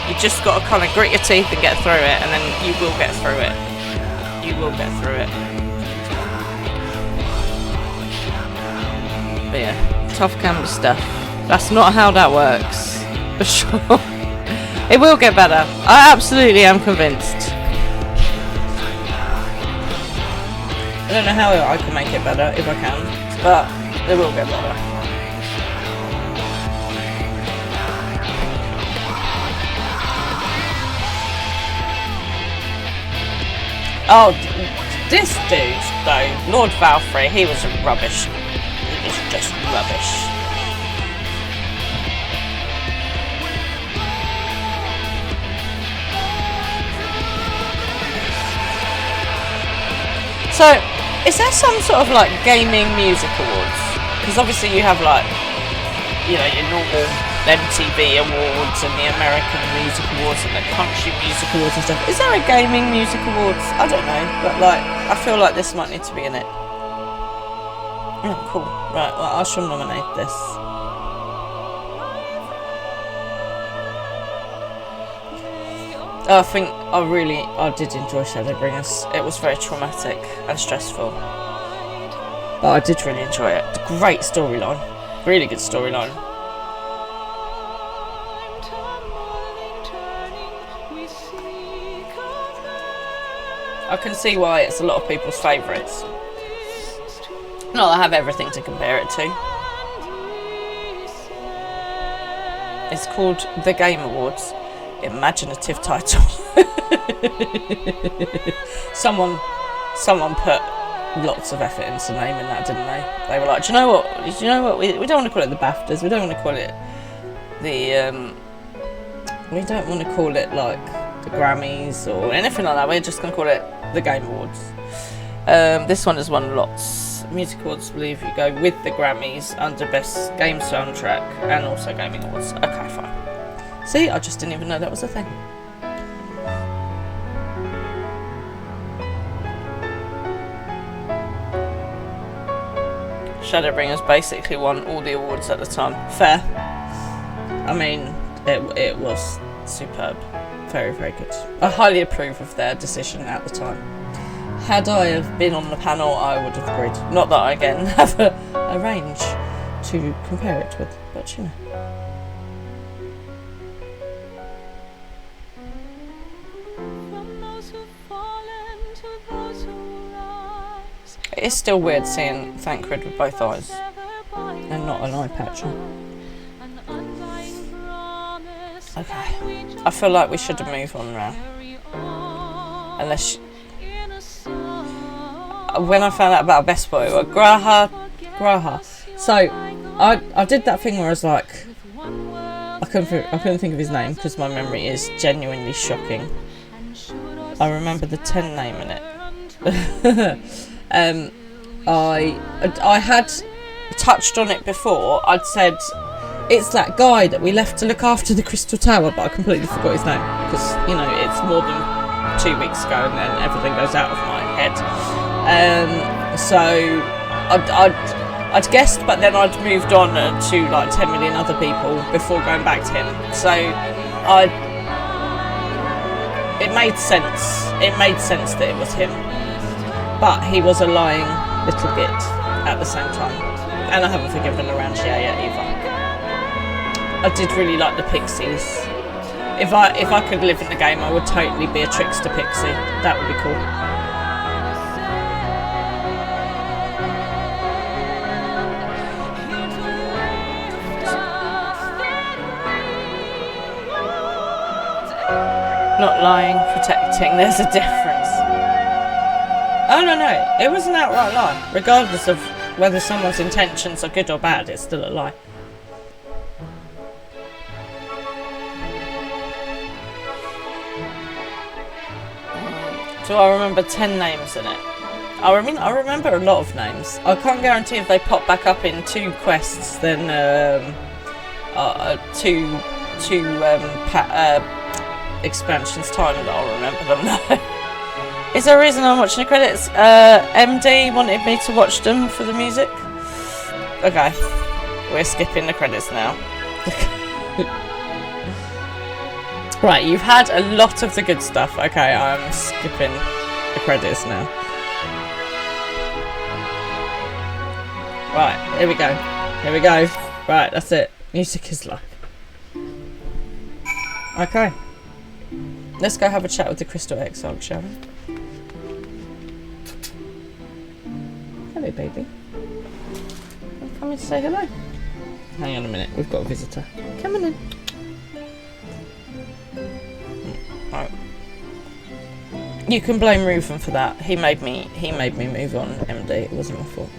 you just got to kind of grit your teeth and get through it, and then you will get through it. You will get through it. But yeah, tough can be stuff. That's not how that works, for sure. It will get better. I absolutely am convinced. I don't know how I can make it better, if I can, but it will get better. Oh, this dude, though, Lord Valfrey, he was rubbish. He was just rubbish. So, is there some sort of like gaming music awards? Because obviously you have like, you know, your normal MTV awards and the American music awards and the country music awards and stuff. Is there a gaming music awards? I don't know, but like, I feel like this might need to be in it. Oh, cool. Right, well, I shall nominate this. I think I did enjoy Shadowbringers. It was very traumatic and stressful, but I did really enjoy it. Great storyline, really good storyline. I can see why it's a lot of people's favourites. Not that I have everything to compare it to. It's called the Game Awards. Imaginative title. Someone put lots of effort into naming that, didn't they? They were like, do you know what? We don't want to call it the BAFTAs. We don't want to call it the we don't want to call it like the Grammys or anything like that. We're just going to call it the Game Awards. This one has won lots. Music Awards, I believe you go with the Grammys under Best Game Soundtrack and also Gaming Awards. Okay, fine. See, I just didn't even know that was a thing. Shadowbringers basically won all the awards at the time. Fair. I mean, it was superb. Very, very good. I highly approve of their decision at the time. Had I have been on the panel, I would have agreed. Not that I, again, have a range to compare it with, but you know. It is still weird seeing Thancred with both eyes and not an eye patch on. Okay, I feel like we should have moved on now. Unless when I found out about Best Boy, Graha. So I did that thing where I was like, I couldn't think of his name because my memory is genuinely shocking. I remember the 10 name in it. I had touched on it before. I'd said it's that guy that we left to look after the Crystal Tower, but I completely forgot his name because, you know, it's more than 2 weeks ago and then everything goes out of my head. So I'd guessed, but then I'd moved on to like 10 million other people before going back to him. So it made sense. It made sense that it was him. But he was a lying little git at the same time. And I haven't forgiven Orangia yet either. I did really like the Pixies. If I could live in the game, I would totally be a trickster pixie. That would be cool. Not lying, protecting, there's a difference. Oh no, it was an outright lie. Regardless of whether someone's intentions are good or bad, it's still a lie. Do I remember 10 names in it? I remember a lot of names. I can't guarantee if they pop back up in 2 quests, then two expansions time that I'll remember them though. Is there a reason I'm watching the credits? MD wanted me to watch them for the music. Okay, we're skipping the credits now. Right, you've had a lot of the good stuff. Okay, I'm skipping the credits now. Right, here we go. Here we go. Right, that's it. Music is life. Okay. Let's go have a chat with the Crystal Exarch, shall we? Hello, baby. Come in to say hello. Hang on a minute, we've got a visitor. Come on in. Right. You can blame Reuven for that. He made me move on, MD. It wasn't my fault.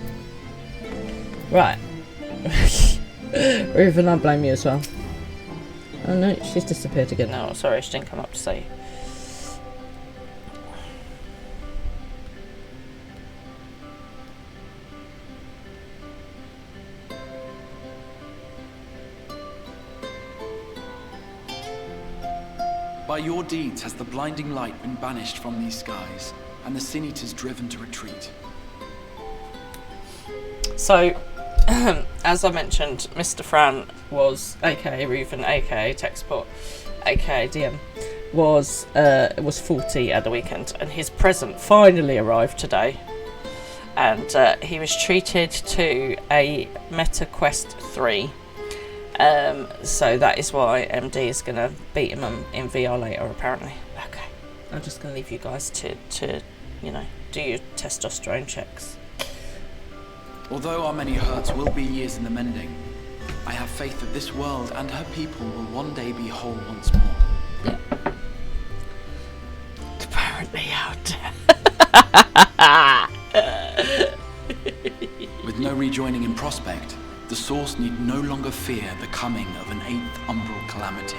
Right. Reuven, I blame you as well. Oh no, she's disappeared again now. Sorry, she didn't come up to say. By your deeds has the blinding light been banished from these skies, and the Sin Eaters driven to retreat. So, as I mentioned, Mr. Fran was, aka Reuven, aka Textport, aka DM, was 40 at the weekend, and his present finally arrived today. And he was treated to a Meta Quest 3. So that is why MD is going to beat him in VR later, apparently. Okay, I'm just going to leave you guys to you know, do your testosterone checks. Although our many hurts will be years in the mending, I have faith that this world and her people will one day be whole once more. Yeah. Apparently out. With no rejoining in prospect, the Source need no longer fear the coming of an 8th umbral calamity.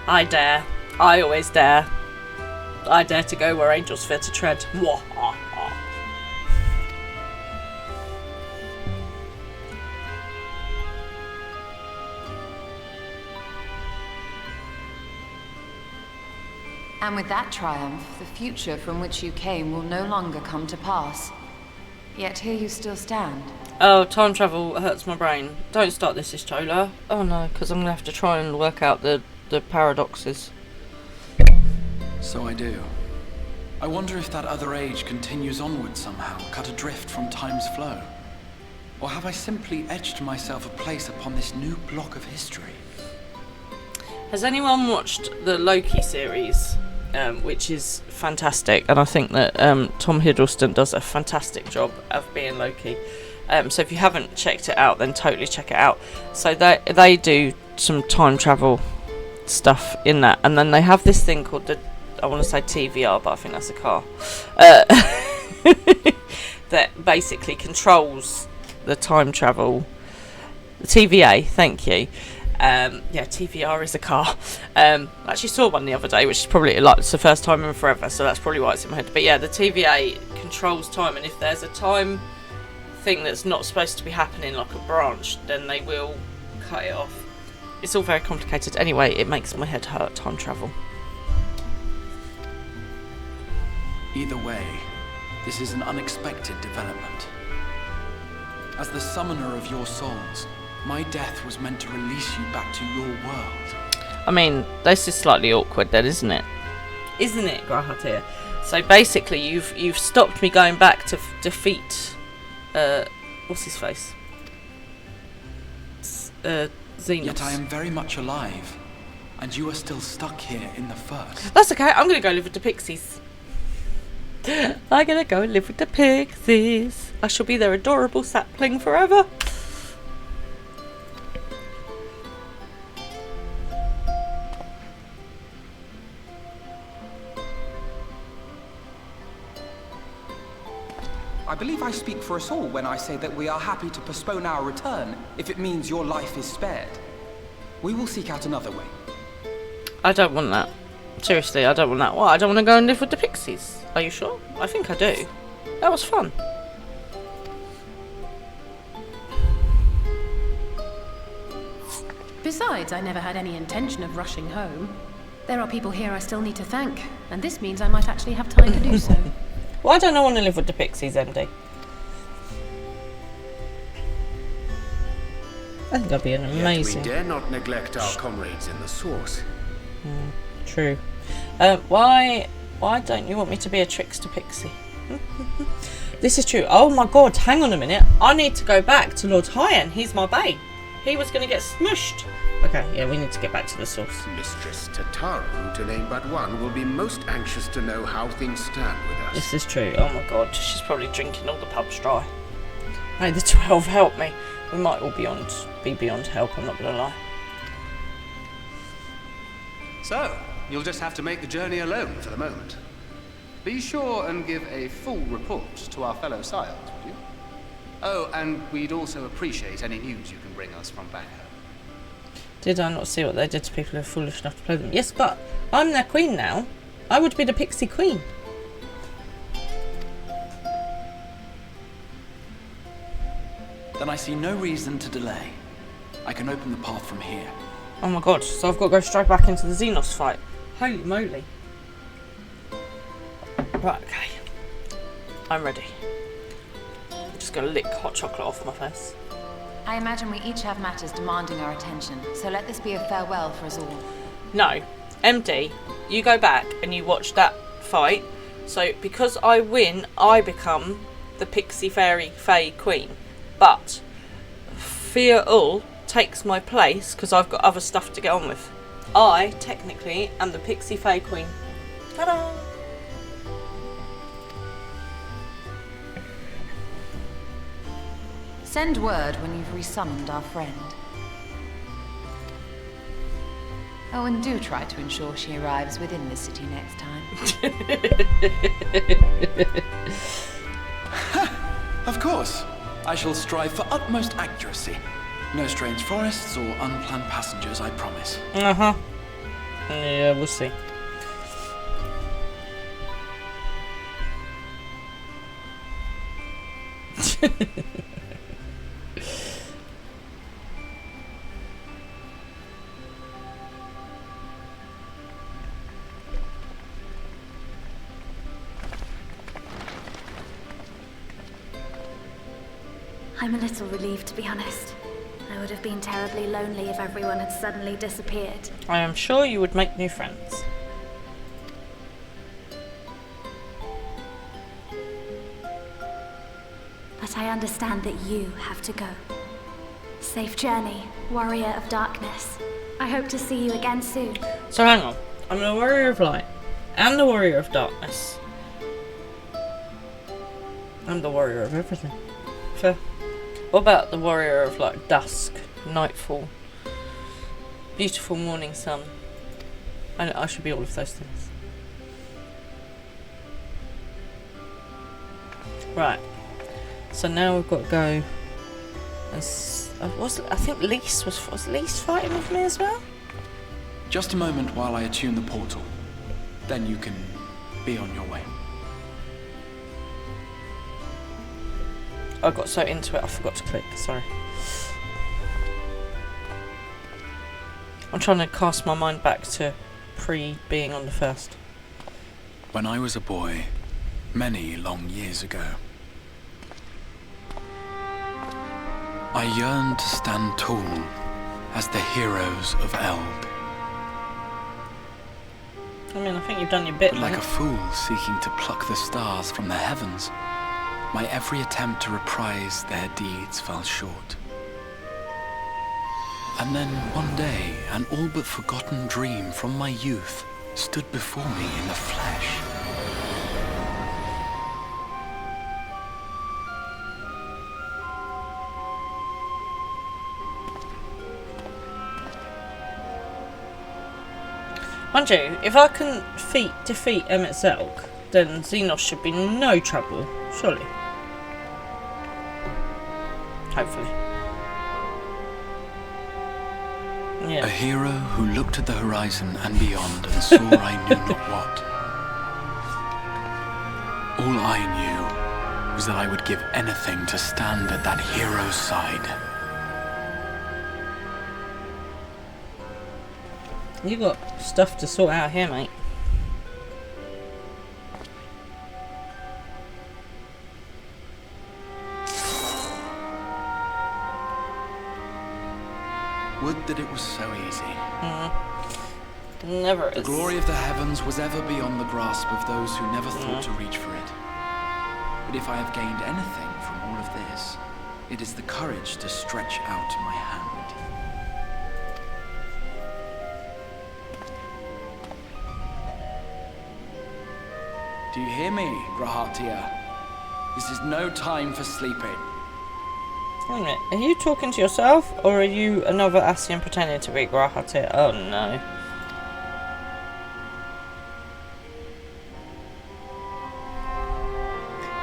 I dare. I always dare. I dare to go where angels fear to tread. And with that triumph, the future from which you came will no longer come to pass. Yet here you still stand. Oh, time travel hurts my brain. Don't start this, Istola. Oh no, because I'm going to have to try and work out the paradoxes. So I do. I wonder if that other age continues onward somehow, cut adrift from time's flow. Or have I simply etched myself a place upon this new block of history? Has anyone watched the Loki series? Which is fantastic, and I think that Tom Hiddleston does a fantastic job of being Loki. So if you haven't checked it out, then totally check it out. So they do some time travel stuff in that, and then they have this thing called the, I want to say TVR, but I think that's a car, that basically controls the time travel. The TVA, thank you. Yeah, TVR is a car. I actually saw one the other day, which is probably like it's the first time in forever, so that's probably why it's in my head. But yeah, the TVA controls time, and if there's a time thing that's not supposed to be happening, like a branch, then they will cut it off. It's all very complicated. Anyway, it makes my head hurt, time travel. Either way, this is an unexpected development. As the summoner of your souls, my death was meant to release you back to your world. I mean, this is slightly awkward then, isn't it? Isn't it, Grahatir? So basically, you've stopped me going back to defeat, what's his face? Xenos. Yet I am very much alive, and you are still stuck here in the first. That's okay, I'm gonna go live with the pixies. I'm gonna go live with the pixies. I shall be their adorable sapling forever. I believe I speak for us all when I say that we are happy to postpone our return if it means your life is spared. We will seek out another way. I don't want that. Seriously, I don't want that. What? I don't want to go and live with the pixies. Are you sure? I think I do. That was fun. Besides, I never had any intention of rushing home. There are people here I still need to thank, and this means I might actually have time to do so. Why don't I want to live with the pixies, MD? I think I'd be an amazing... Yet we dare not neglect our comrades in the Source. True. Why don't you want me to be a trickster pixie? This is true. Oh my god, hang on a minute. I need to go back to Lord Hyan. He's my bae. He was going to get smushed. Okay, yeah, we need to get back to the Source. Mistress Tataru, to name but one, will be most anxious to know how things stand with us. This is true. Oh my god, she's probably drinking all the pubs dry. May the 12 help me. We might all be beyond help, I'm not going to lie. So, you'll just have to make the journey alone for the moment. Be sure and give a full report to our fellow sires, would you? Oh, and we'd also appreciate any news you can bring us from back home. Did I not see what they did to people who are foolish enough to play them? Yes, but I'm their queen now. I would be the pixie queen. Then I see no reason to delay. I can open the path from here. Oh my god, so I've got to go straight back into the Xenos fight. Holy moly. Right, okay. I'm ready. I'm just going to lick hot chocolate off my face. I imagine we each have matters demanding our attention, so let this be a farewell for us all. No. MD, you go back and you watch that fight. So, because I win, I become the Pixie Fairy Fae Queen. But Fear-Ul takes my place because I've got other stuff to get on with. I, technically, am the Pixie Fae Queen. Ta-da! Send word when you've resummoned our friend. Oh, and do try to ensure she arrives within the city next time. Of course. I shall strive for utmost accuracy. No strange forests or unplanned passengers, I promise. Uh-huh. Yeah, we'll see. I'm a little relieved, to be honest. I would have been terribly lonely if everyone had suddenly disappeared. I am sure you would make new friends. But I understand that you have to go. Safe journey, warrior of darkness. I hope to see you again soon. So hang on. I'm the warrior of light and the warrior of darkness. I'm the warrior of everything. Fair. What about the warrior of like dusk, nightfall, beautiful morning sun? I should be all of those things. Right. So now we've got to go. And I think Lise was Lise fighting with me as well. Just a moment while I attune the portal. Then you can be on your way. I got so into it I forgot to click, sorry. I'm trying to cast my mind back to pre-being on the first. When I was a boy, many long years ago, I yearned to stand tall as the heroes of Eld. I mean, I think you've done your bit. But like a fool seeking to pluck the stars from the heavens, my every attempt to reprise their deeds fell short. And then one day, an all but forgotten dream from my youth stood before me in the flesh. Mind you, if I can defeat Emmett Zelk, then Xenos should be no trouble, surely. Hopefully. Yeah. A hero who looked at the horizon and beyond and saw I knew not what. All I knew was that I would give anything to stand at that hero's side. You got stuff to sort out here, mate. Would that it was so easy. Never is. The glory of the heavens was ever beyond the grasp of those who never thought to reach for it. But if I have gained anything from all of this, it is the courage to stretch out my hand. Do you hear me, Grahatia? This is no time for sleeping. Wait a minute, are you talking to yourself, or are you another Ascian pretending to be Grahate? Oh no.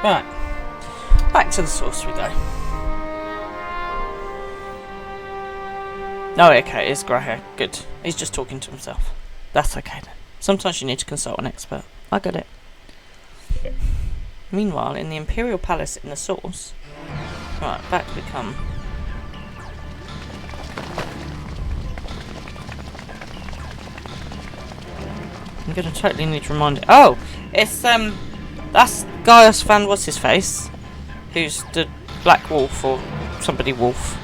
Right. Back to the source we go. Oh, okay, it's Grahair. Good. He's just talking to himself. That's okay then. Sometimes you need to consult an expert. I get it. Meanwhile, in the Imperial Palace in the source... Right, back we come. I'm gonna totally need to remind it. Oh! It's, that's Gaius Van What's-His-Face, who's the Black Wolf, or somebody wolf.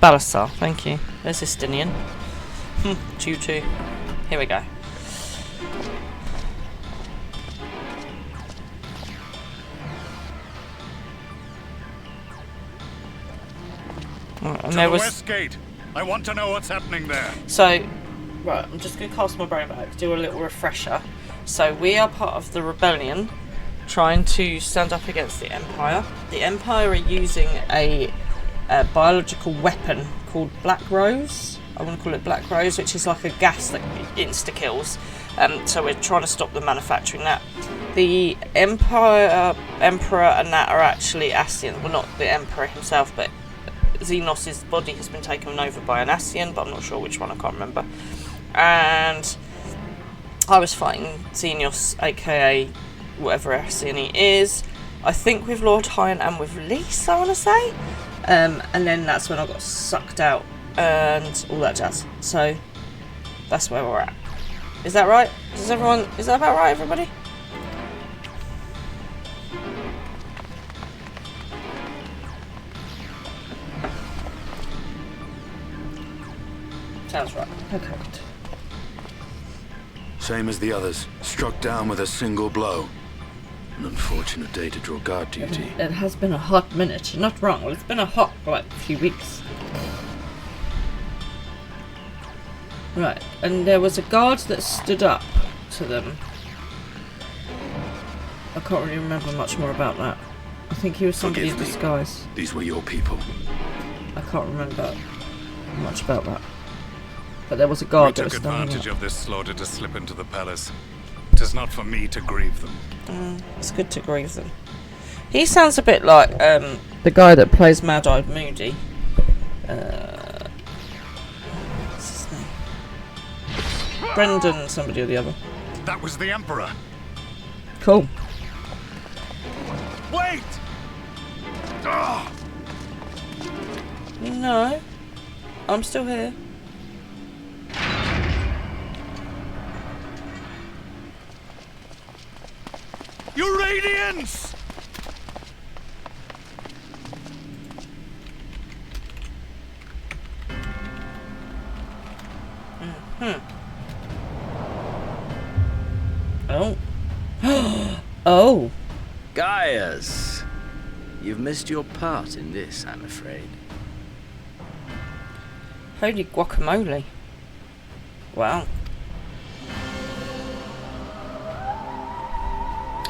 Balasar, thank you. There's Istinian. Tutu. Here we go. Right, and there was... West Gate. I want to know what's happening there. So, right, I'm just going to cast my brain back, do a little refresher. So, we are part of the rebellion, trying to stand up against the Empire. The Empire are using a biological weapon called Black Rose. I want to call it Black Rose, which is like a gas that insta-kills. So we're trying to stop them manufacturing that. The Emperor and that are actually Ascian. Well, not the Emperor himself, but Xenos' body has been taken over by an Ascian, but I'm not sure which one, I can't remember. And I was fighting Xenos, aka whatever Ascian he is. I think with Lord Hyan and with Lise, I want to say. And then that's when I got sucked out and all that jazz. So that's where we're at. Is that right? Is that about right, everybody? Sounds right. Okay. Same as the others, struck down with a single blow. An unfortunate day to draw guard duty. It has been a hot minute. You're not wrong. Well, it's been a hot, like, few weeks. Right, and there was a guard that stood up to them. I can't really remember much more about that. I think he was somebody in disguise. These were your people. I can't remember much about that. But there was a guard that was took standing advantage up. of this slaughter to slip into the palace. 'Tis not for me to grieve them. It's good to grieve them. He sounds a bit like the guy that plays Mad-Eyed Moody. What's his name? Brendan, somebody or the other. That was the Emperor. Cool. Wait! Ugh. No, I'm still here. Your radiance! Oh. Oh. Gaius, you've missed your part in this, I'm afraid. Holy guacamole. Wow.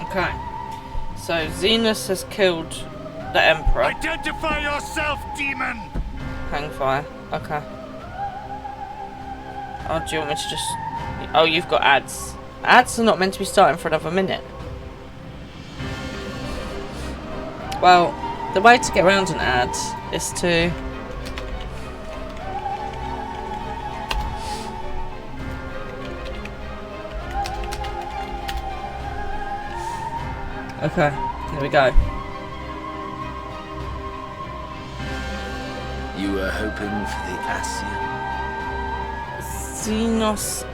Okay. So Xenos has killed the Emperor. Identify yourself, demon! Hangfire. Okay. Oh, do you want me to just... Oh, you've got ads. Ads are not meant to be starting for another minute. Well, the way to get around an ad is to... Okay, here we go. You were hoping for the Ascian? Xenos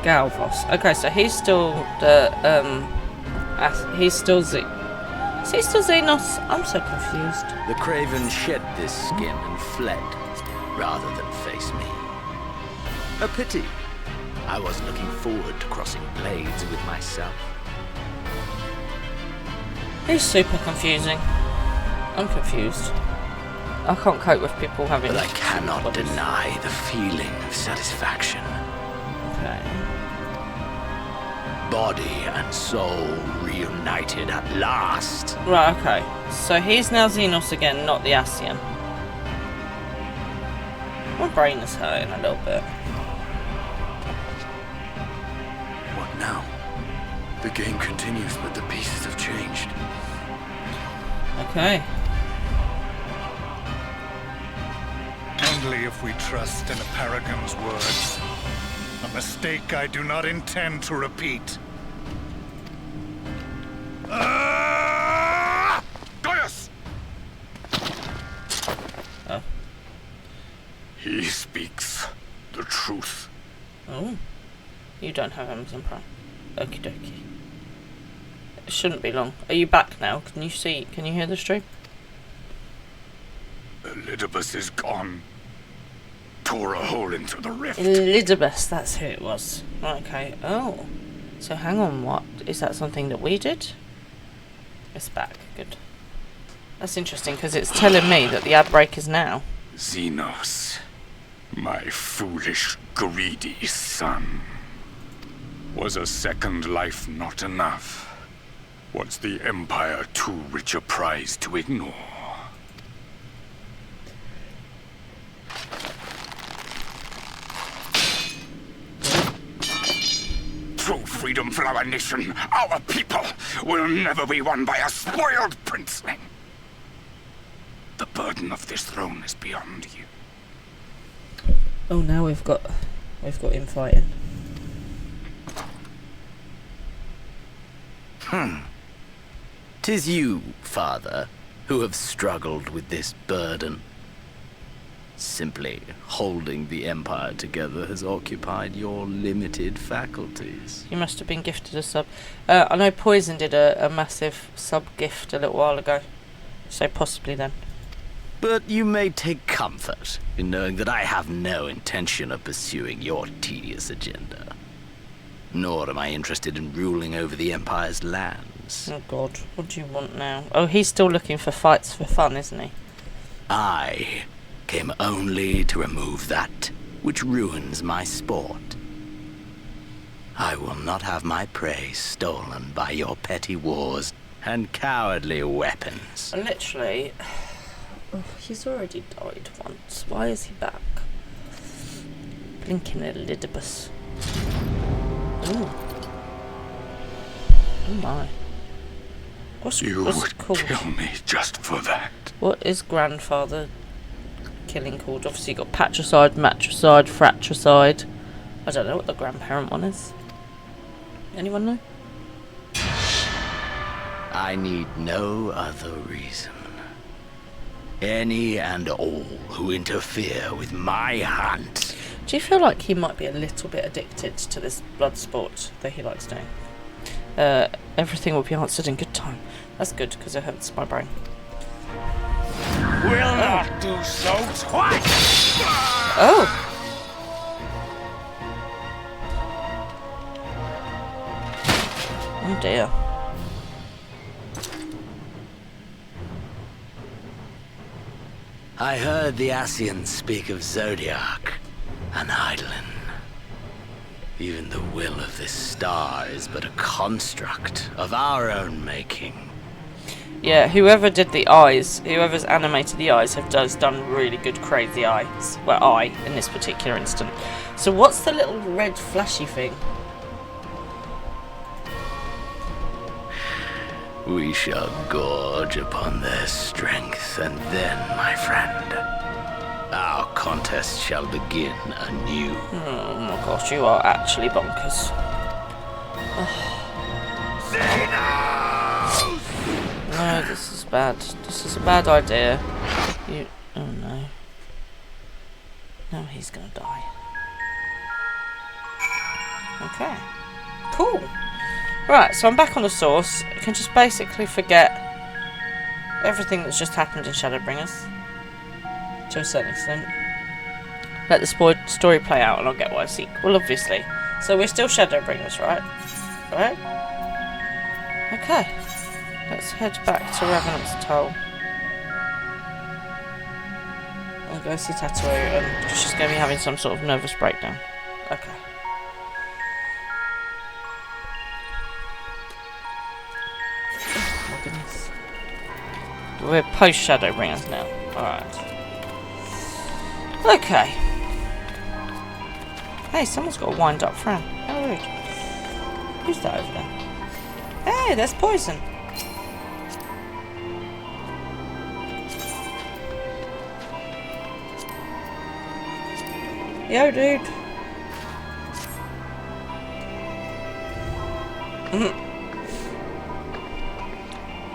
Galvos. Okay, so he's still the he's still Is he still Xenos? I'm so confused. The Craven shed this skin and fled, rather than face me. A pity. I wasn't looking forward to crossing blades with myself. He's super confusing. I'm confused. I can't cope with people having... But I cannot deny the feeling of satisfaction. Okay. body and soul reunited at last. Right, okay. So he's now Xenos again, not the Ascian. My brain is hurting a little bit. What now? The game continues, but the pieces have changed. Okay. Only if we trust in a paragon's words. A mistake I do not intend to repeat. Gaius! Oh. He speaks the truth. Oh. You don't have Amazon Prime. Okie dokie. It shouldn't be long. Are you back now? Can you see? Can you hear the stream? Elidibus is gone. Tore a hole into the rift. Elidibus, that's who it was. Okay. Oh. So hang on, what? Is that something that we did? It's back. Good. That's interesting because it's telling me that the ad break is now. Xenos, my foolish, greedy son. Was a second life not enough? Was the Empire too rich a prize to ignore? True freedom for our nation, our people, will never be won by a spoiled princeling. The burden of this throne is beyond you. Oh, now we've got him fighting. Tis you, father, who have struggled with this burden. Simply holding the Empire together has occupied your limited faculties. You must have been gifted a sub. I know Poison did a massive sub gift a little while ago, so possibly then. But you may take comfort in knowing that I have no intention of pursuing your tedious agenda. Nor am I interested in ruling over the Empire's lands. Oh god, what do you want now? Oh, he's still looking for fights for fun, isn't he? I came only to remove that which ruins my sport. I will not have my prey stolen by your petty wars and cowardly weapons. Literally, he's already died once. Why is he back? Blinking Elidibus. Ooh. Oh my. What's would called? kill me just for that. What is grandfather killing called? Obviously you got patricide, matricide, fratricide. I don't know what the grandparent one is. Anyone know? I need no other reason. Any and all who interfere with my hunt. Do you feel like he might be a little bit addicted to this blood sport that he likes doing? Everything will be answered in good time. That's good because it hurts my brain. Will not do so twice! Oh! Oh dear. I heard the Ascians speak of Zodiac, an Eidolon. Even the will of this star is but a construct of our own making. Yeah, whoever did the eyes, whoever's animated the eyes has done really good crazy eyes. Well, eye, in this particular instant. So what's the little red flashy thing? We shall gorge upon their strength, and then, my friend, our contest shall begin anew. Oh my gosh, you are actually bonkers. No, this is bad. This is a bad idea. Oh no. Now he's gonna die. Okay. Cool. Right, so I'm back on the source. I can just basically forget everything that's just happened in Shadowbringers. To a certain extent. Let the story play out and I'll get what I seek. Well, obviously. So we're still Shadowbringers, right? Right? Okay. Let's head back to Revenant's Toll. I'll go see Tatooine and she's going to be having some sort of nervous breakdown. Okay. goodness. We're post Shadowbringers now. Alright. Okay. Hey, someone's got a wind up frown. How rude. Who's that over there? Hey, there's Poison. Yo, dude.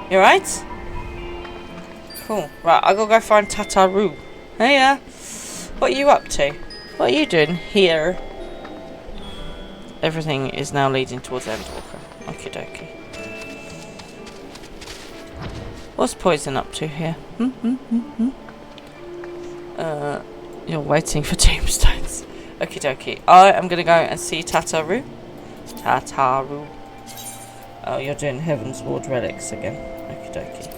You alright? Cool. Right, I gotta go find Tataru. Hey, what are you up to? What are you doing here? Everything is now leading towards Endwalker. Okie dokie. What's Poison up to here? You're waiting for tombstones. Okie dokie. I am gonna go and see Tataru. Tataru. Oh, you're doing Heaven's Ward relics again. Okie dokie.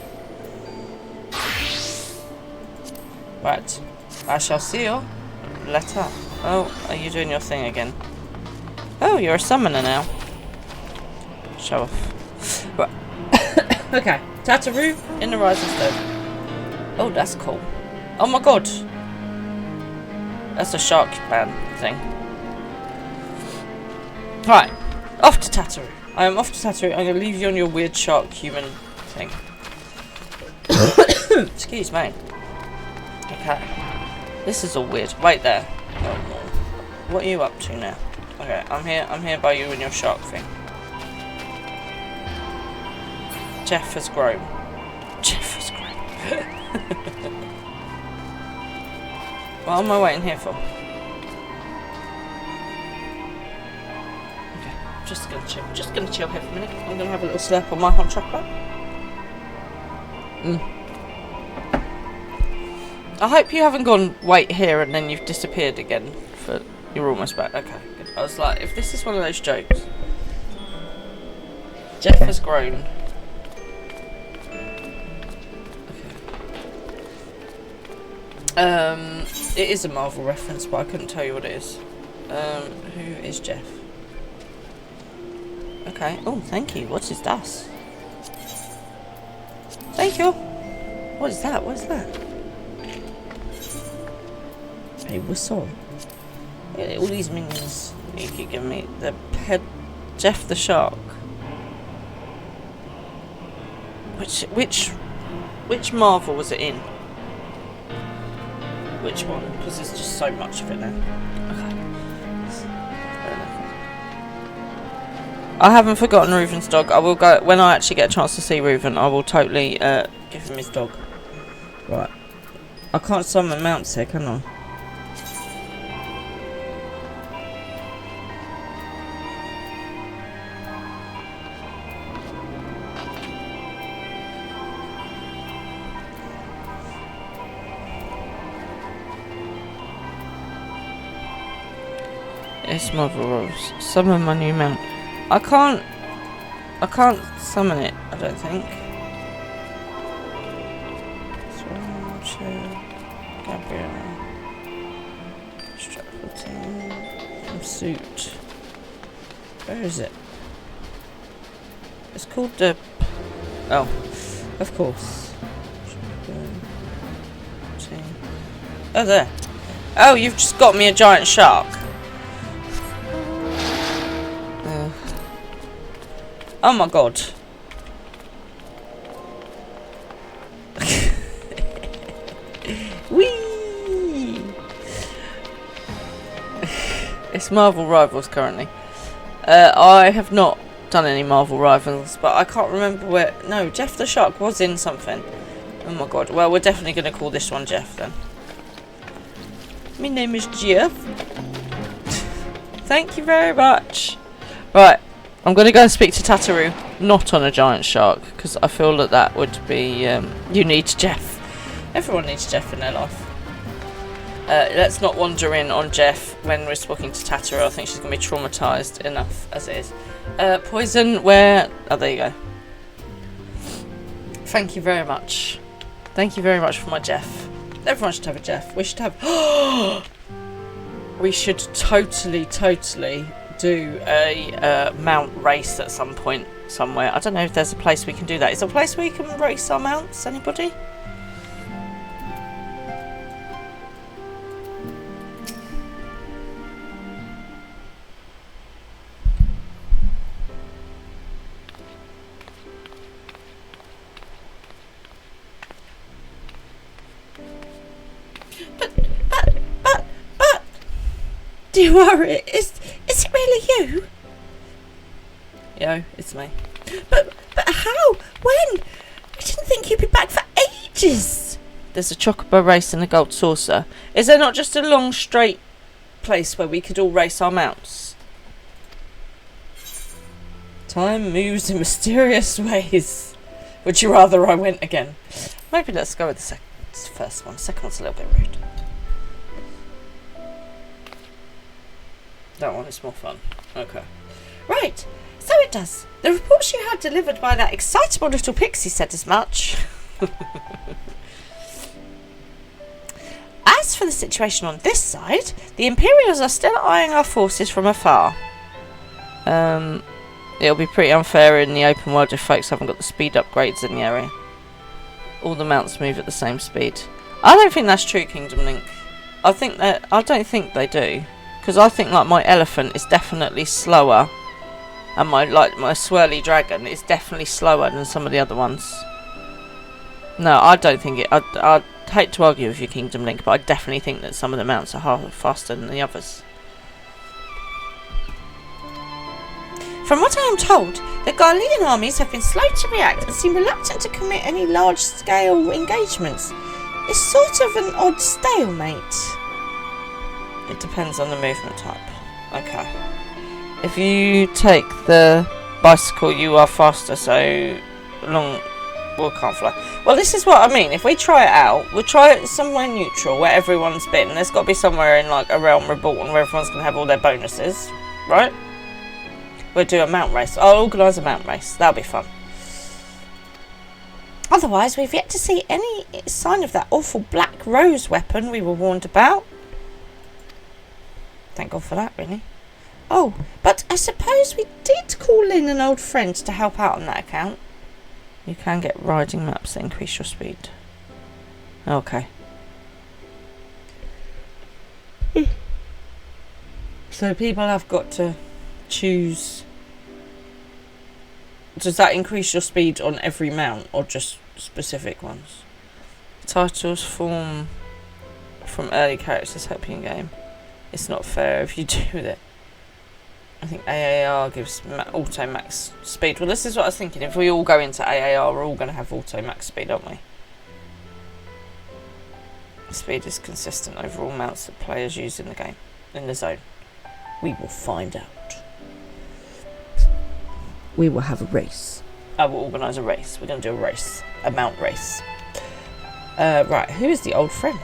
Right. I shall see you later. Oh, are you doing your thing again? Oh, you're a summoner now. Show off. Right. Okay. Tataru in the Rising Stone. Oh, that's cool. Oh my god. That's a shark man thing. Right. Off to Tataru. I am off to Tataru. I'm going to leave you on your weird shark human thing. Excuse me. Okay. This is all weird. Wait there. Oh, what are you up to now? Okay, I'm here by you and your shark thing. Jeff has grown. Jeff has grown. What am I waiting here for? Okay, just gonna chill here for a minute. I'm gonna have a little slurp on my hot chocolate. I hope you haven't gone wait here and then you've disappeared again. You're almost back. Okay, good. I was like, if this is one of those jokes. Jeff has grown. Okay. It is a Marvel reference, but I couldn't tell you what it is. Who is Jeff? Okay. Oh, thank you. What is that? Thank you. What is that? What is that? A whistle. Yeah, all these minions you keep giving me. The head, Jeff the Shark. Which Marvel was it in? Which one? Because there's just so much of it now. Okay. I haven't forgotten Reuven's dog. I will go when I actually get a chance to see Reuven. I will totally give him his dog. Right. I can't summon mounts here, can I? It's Marvel Rose. Summon my new mount. I can't summon it, I don't think. Gabriel. Stratford suit. Where is it? It's called the... Oh, of course. Oh, there. Oh, you've just got me a giant shark. Oh my god. Whee! It's Marvel Rivals currently. I have not done any Marvel Rivals, but I can't remember where... No, Jeff the Shark was in something. Oh my god. Well, we're definitely going to call this one Jeff then. My name is Jeff. Thank you very much. Right. I'm going to go and speak to Tataru, not on a giant shark, because I feel that that would be... you need Jeff. Everyone needs Jeff in their life. Let's not wander in on Jeff when we're speaking to Tataru. I think she's going to be traumatised enough as it is. Poison, where... Oh, there you go. Thank you very much. Thank you very much for my Jeff. Everyone should have a Jeff. We should have... We should totally do a mount race at some point somewhere. I don't know if there's a place we can do that. Is there a place where you can race our mounts? Anybody? But, dear Warrior, is it really you? Yo, it's me. But how? When? I didn't think you'd be back for ages. There's a chocobo race and a gold saucer. Is there not just a long, straight place where we could all race our mounts? Time moves in mysterious ways. Would you rather I went again? Maybe let's go with the first one. Second one's a little bit rude. That one is more fun. Okay. Right. So it does. The reports you had delivered by that excitable little pixie said as much. As for the situation on this side, the Imperials are still eyeing our forces from afar. It'll be pretty unfair in the open world if folks haven't got the speed upgrades in the area. All the mounts move at the same speed. I don't think that's true, Kingdom Link. I don't think they do. Because I think like my elephant is definitely slower. And my swirly dragon is definitely slower than some of the other ones. No, I don't think it. I'd hate to argue with you, Kingdom Link, but I definitely think that some of the mounts are faster than the others. From what I am told, the Garlean armies have been slow to react and seem reluctant to commit any large-scale engagements. It's sort of an odd stalemate. It depends on the movement type. Okay. If you take the bicycle, you are faster, so long... Well, can't fly. Well, this is what I mean. If we try it out, we'll try it somewhere neutral, where everyone's been. There's got to be somewhere in, like, a realm reborn, where everyone's going to have all their bonuses. Right? We'll do a mount race. I'll organise a mount race. That'll be fun. Otherwise, we've yet to see any sign of that awful black rose weapon we were warned about. Thank God for that, really. Oh, but I suppose we did call in an old friend to help out on that account. You can get riding maps that increase your speed. Okay. So people have got to choose. Does that increase your speed on every mount or just specific ones? Titles form from early characters help you in game. It's not fair if you do it. I think AAR gives auto max speed. Well, this is what I was thinking. If we all go into AAR, we're all going to have auto max speed, aren't we? Speed is consistent over all mounts that players use in the game, in the zone. We will find out. We will have a race. I will organise a race. We're going to do a race. A mount race. Right, who is the old friend?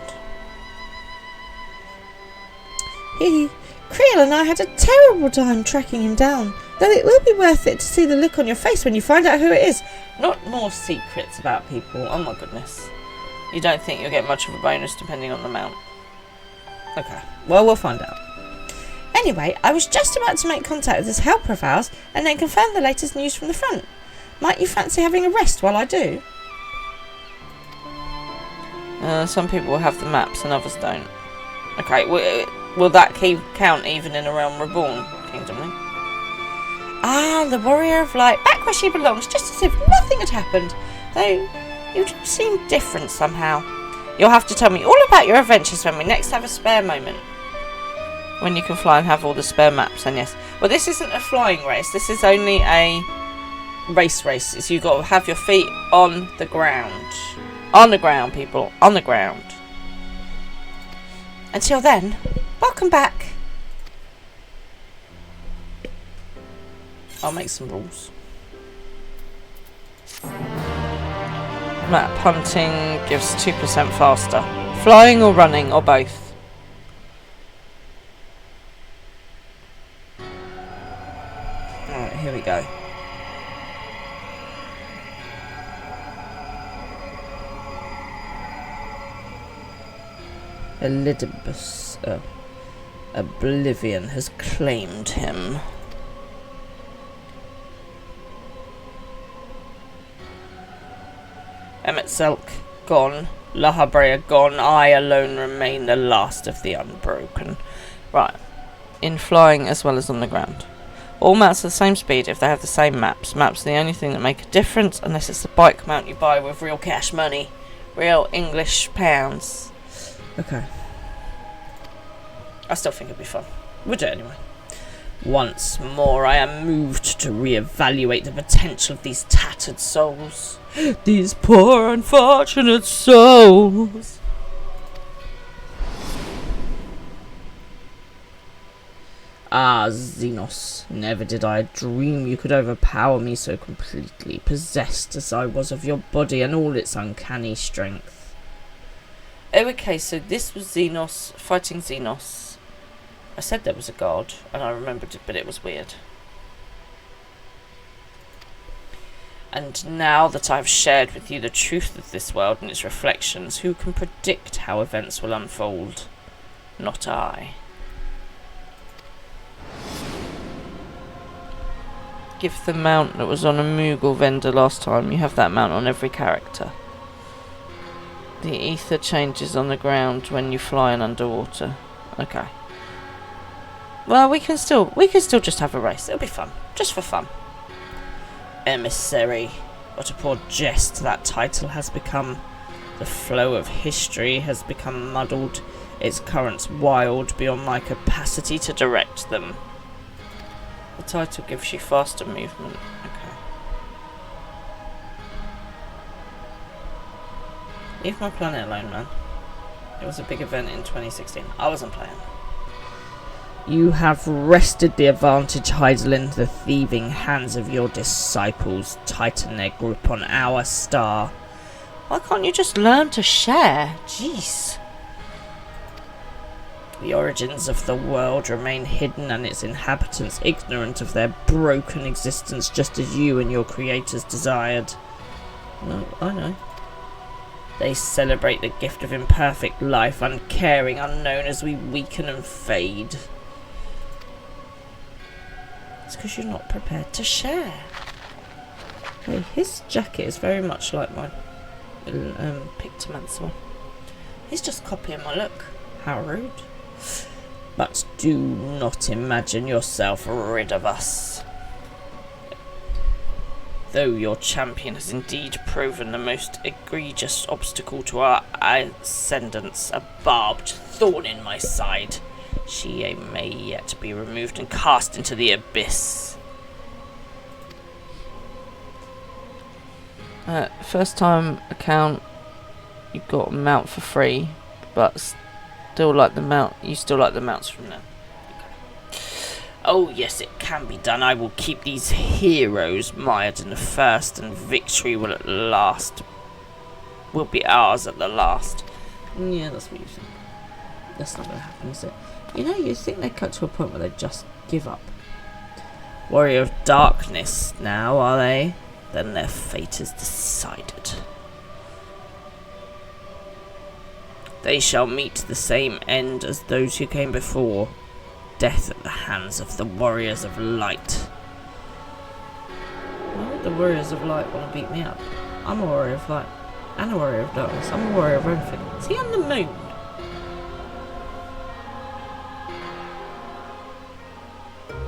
Creel and I had a terrible time tracking him down, though it will be worth it to see the look on your face when you find out who it is. Not more secrets about people. Oh my goodness. You don't think you'll get much of a bonus depending on the mount? Okay, well, we'll find out. Anyway, I was just about to make contact with this helper of ours and then confirm the latest news from the front. Might you fancy having a rest while I do? Some people will have the maps and others don't. Okay, will that count even in a realm reborn, Kingdom Link? Ah, the Warrior of Light, back where she belongs, just as if nothing had happened. Though, you seem different somehow. You'll have to tell me all about your adventures when we next have a spare moment. When you can fly and have all the spare maps, and yes. Well, this isn't a flying race, this is only a race. So you've got to have your feet on the ground. On the ground, people. On the ground. Until then, welcome back. I'll make some rules. Map hunting gives 2% faster. Flying or running or both. Alright, here we go. Elidibus. Oh. Oblivion has claimed him. Emmett Selk gone. La Habrea gone. I alone remain the last of the unbroken. Right. In flying as well as on the ground. All mounts are the same speed if they have the same maps. Maps are the only thing that make a difference unless it's the bike mount you buy with real cash money. Real English pounds. Okay. I still think it'd be fun. We'll do it anyway. Once more, I am moved to re-evaluate the potential of these tattered souls. These poor unfortunate souls. Ah, Xenos, never did I dream you could overpower me so completely, possessed as I was of your body and all its uncanny strength. Oh, okay, so this was Xenos fighting Xenos. I said there was a god, and I remembered it, but it was weird. And now that I've shared with you the truth of this world and its reflections, who can predict how events will unfold? Not I. Give the mount that was on a Moogle vendor last time. You have that mount on every character. The ether changes on the ground when you fly and underwater. Okay. Well, we can still just have a race. It'll be fun, just for fun. Emissary. What a poor jest that title has become. The flow of history has become muddled. Its currents wild beyond my capacity to direct them. The title gives you faster movement. Okay. Leave my planet alone, man. It was a big event in 2016. I wasn't playing. You have wrested the advantage, Heidelin. The thieving hands of your disciples tighten their grip on our star. Why can't you just learn to share? Jeez. The origins of the world remain hidden and its inhabitants ignorant of their broken existence, just as you and your creators desired. No, I know. They celebrate the gift of imperfect life, uncaring, unknown as we weaken and fade. It's because you're not prepared to share. Okay, his jacket is very much like my Pictomancer one. He's just copying my look. How rude. But do not imagine yourself rid of us. Though your champion has indeed proven the most egregious obstacle to our ascendance, a barbed thorn in my side, she may yet be removed and cast into the abyss. First time account, you got a mount for free, but still like the mount. You still like the mounts from now. Okay. Oh yes, it can be done. I will keep these heroes mired in the first, and victory will be ours at the last. Yeah, that's what you think. That's not going to happen, is it? You know, you think they cut to a point where they just give up. Warrior of Darkness now, are they? Then their fate is decided. They shall meet the same end as those who came before. Death at the hands of the Warriors of Light. Why would the Warriors of Light want to beat me up? I'm a Warrior of Light. And a Warrior of Darkness. I'm a Warrior of everything. Is he on the moon?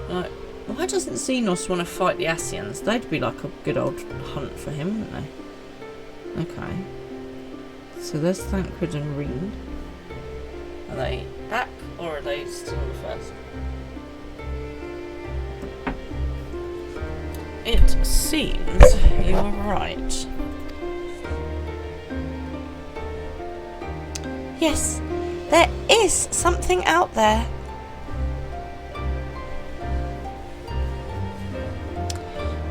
Like, why doesn't Xenos want to fight the Ascians? They'd be like a good old hunt for him, wouldn't they? Okay. So there's Thancred and Reen. Are they back or are they still the first? It seems you're right. Yes, there is something out there.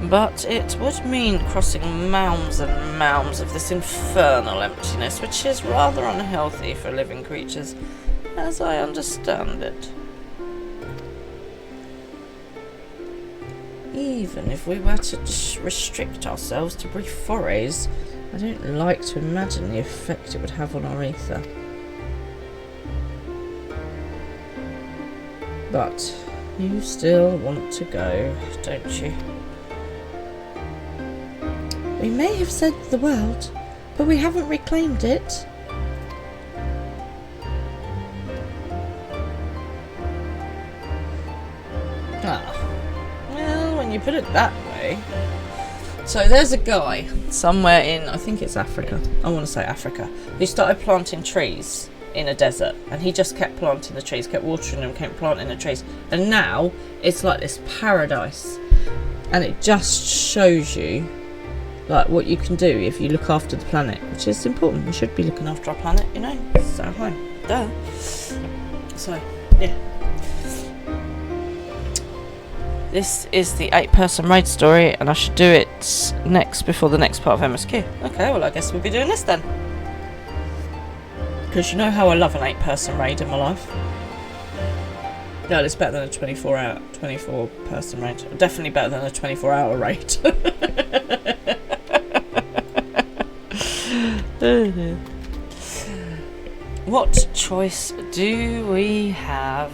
But it would mean crossing mounds and mounds of this infernal emptiness, which is rather unhealthy for living creatures, as I understand it. Even if we were to restrict ourselves to brief forays, I don't like to imagine the effect it would have on our ether. But you still want to go, don't you? We may have saved the world, but we haven't reclaimed it. Well, when you put it that way. So there's a guy somewhere in, I think it's Africa, I want to say Africa, who started planting trees in a desert, and he just kept planting the trees, kept watering them, kept planting the trees, and now it's like this paradise, and it just shows you like what you can do if you look after the planet, which is important. We should be looking after our planet, you know, it's our home, duh. So yeah, this is the 8-person raid story, and I should do it next before the next part of MSQ. Okay, well I guess we'll be doing this then. Because you know how I love an 8-person raid in my life. No, it's better than a 24-person raid. Definitely better than a 24-hour raid. What choice do we have?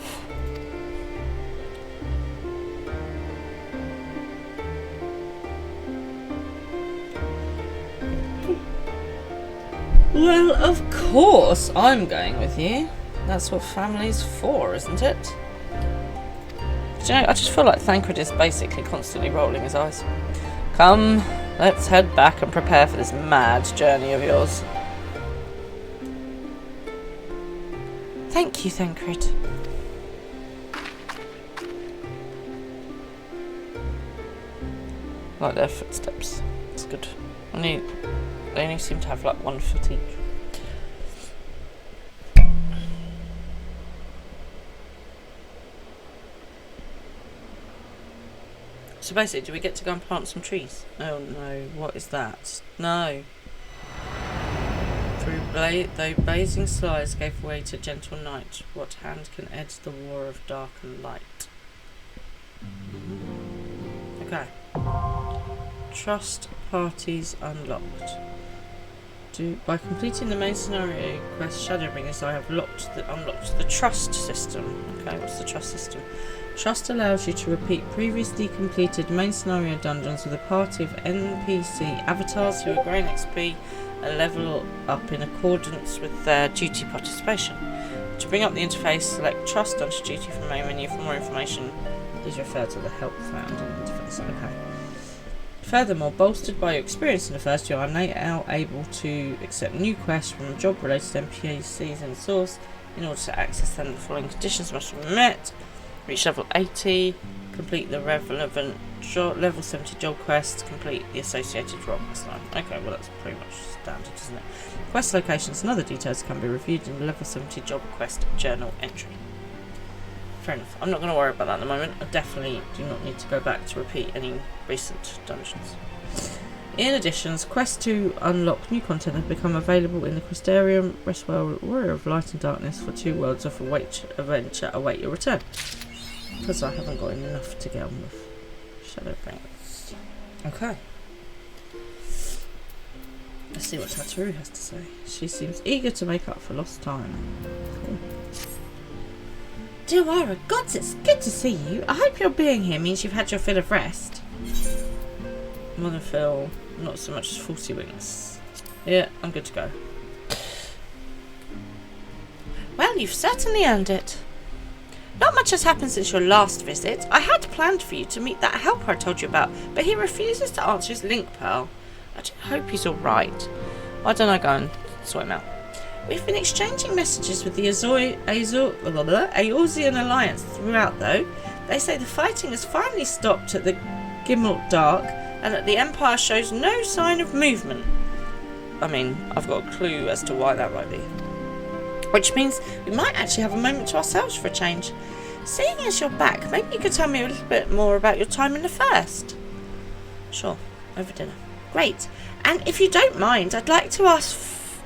Well, of course I'm going with you. That's what family's for, isn't it? Do you know, I just feel like Thancred is basically constantly rolling his eyes. Come, let's head back and prepare for this mad journey of yours. Thank you, Thancred. I like their footsteps. It's good. They only seem to have like one foot each. So basically, do we get to go and plant some trees? Oh no, what is that? No. Though blazing skies gave way to gentle night, what hand can edge the war of dark and light? Okay. Trust parties unlocked. By completing the main scenario quest Shadowbringers, I have unlocked the trust system. Okay, what's the trust system? Trust allows you to repeat previously completed main scenario dungeons with a party of NPC avatars who are growing XP and level up in accordance with their duty participation. To bring up the interface, select Trust under Duty from the main menu. For more information, please refer to the help found in the interface. Okay. Furthermore, bolstered by your experience in the first, you are now able to accept new quests from job-related NPCs in the source. In order to access them, the following conditions must be met. Reach level 80, complete the relevant level 70 job quest, complete the associated rock quest line. Okay, well that's pretty much standard, isn't it? Quest locations and other details can be reviewed in the level 70 job quest journal entry. Fair enough. I'm not going to worry about that at the moment. I definitely do not need to go back to repeat any recent dungeons. In addition, quests to unlock new content have become available in the Questarium, Restworld, Warrior of Light and Darkness for 2 worlds of adventure await your return. Because I haven't got enough to get on with Shadowbringers. Okay. Let's see what Tataru has to say. She seems eager to make up for lost time. Cool. Duara, gods, it's good to see you. I hope your being here means you've had your fill of rest. Monophil, not so much as 40 wings. Yeah, I'm good to go. Well, you've certainly earned it. Not much has happened since your last visit. I had planned for you to meet that helper I told you about, but he refuses to answer his link pearl. I do hope he's alright. Why don't I go and sort him out? We've been exchanging messages with the Eorzean Alliance throughout, though. They say the fighting has finally stopped at the Gimlet Dark, and that the Empire shows no sign of movement. I mean, I've got a clue as to why that might be. Which means we might actually have a moment to ourselves for a change. Seeing as you're back, maybe you could tell me a little bit more about your time in the First. Sure, over dinner. Great. And if you don't mind, I'd like to ask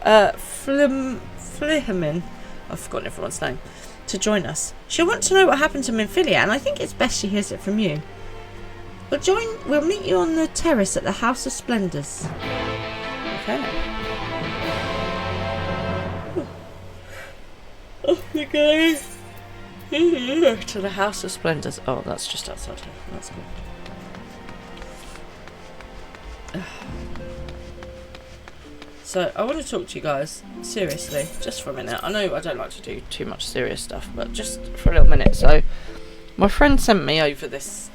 Flihamin, I've forgotten everyone's name, to join us. She'll want to know what happened to Minfilia, and I think it's best she hears it from you. We'll meet you on the terrace at the House of Splendors. Okay. Off we go. To the House of Splendors. Oh, that's just outside here. That's cool. So, I want to talk to you guys, seriously, just for a minute. I know I don't like to do too much serious stuff, but just for a little minute. So, my friend sent me over this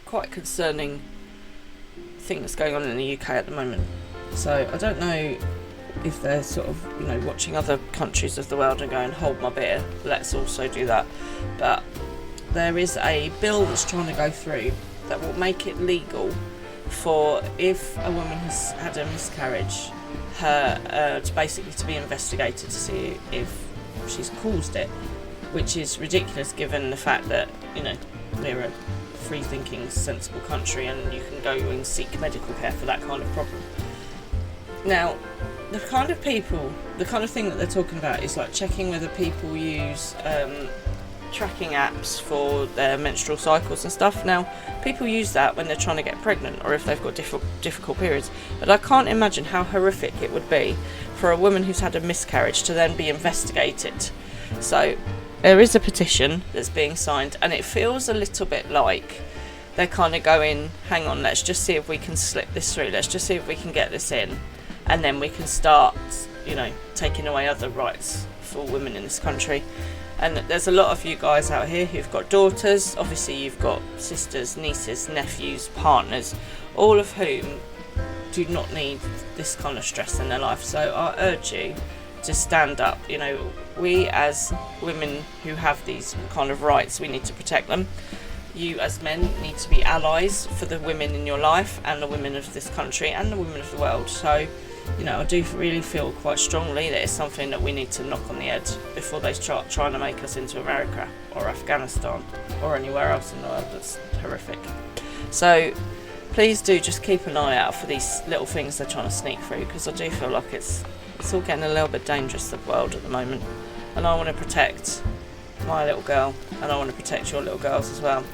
quite concerning thing that's going on in the UK at the moment. So, I don't know if they're sort of, you know, watching other countries of the world and going, hold my beer, let's also do that. But there is a bill that's trying to go through that will make it legal for, if a woman has had a miscarriage, her to basically to be investigated to see if she's caused it, which is ridiculous given the fact that, you know, we're a free-thinking, sensible country and you can go and seek medical care for that kind of problem. Now, the kind of people, the kind of thing that they're talking about is like checking whether people use tracking apps for their menstrual cycles and stuff. Now, people use that when they're trying to get pregnant or if they've got difficult periods, but I can't imagine how horrific it would be for a woman who's had a miscarriage to then be investigated. So there is a petition that's being signed, and it feels a little bit like they're kind of going, hang on, let's just see if we can slip this through, let's just see if we can get this in, and then we can start, you know, taking away other rights for women in this country. And there's a lot of you guys out here who've got daughters, obviously you've got sisters, nieces, nephews, partners, all of whom do not need this kind of stress in their life. So I urge you to stand up. You know, we as women who have these kind of rights, we need to protect them. You as men need to be allies for the women in your life and the women of this country and the women of the world. So, you know, I do really feel quite strongly that it's something that we need to knock on the head before they start trying to make us into America or Afghanistan or anywhere else in the world that's horrific. So please do just keep an eye out for these little things they're trying to sneak through, because I do feel like it's all getting a little bit dangerous, the world at the moment, and I want to protect my little girl and I want to protect your little girls as well.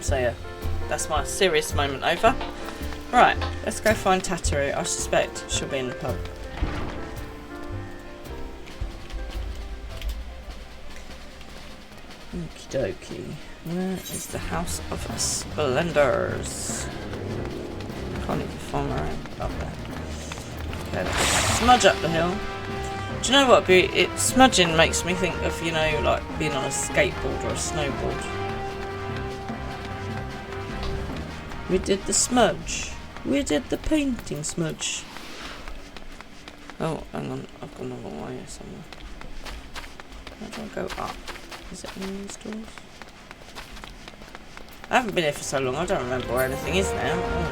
So yeah, that's my serious moment over. Right, let's go find Tataru. I suspect she'll be in the pub. Okie dokie. Where is the House of Splendors? Can't even find her up there. Okay, let's smudge up the hill. Do you know what? Smudging makes me think of, you know, like being on a skateboard or a snowboard. We did the smudge. We did the painting smudge. Oh, hang on. I've gone the wrong way somewhere. How do I go up? Is it in these doors? I haven't been here for so long, I don't remember where anything is now. Oh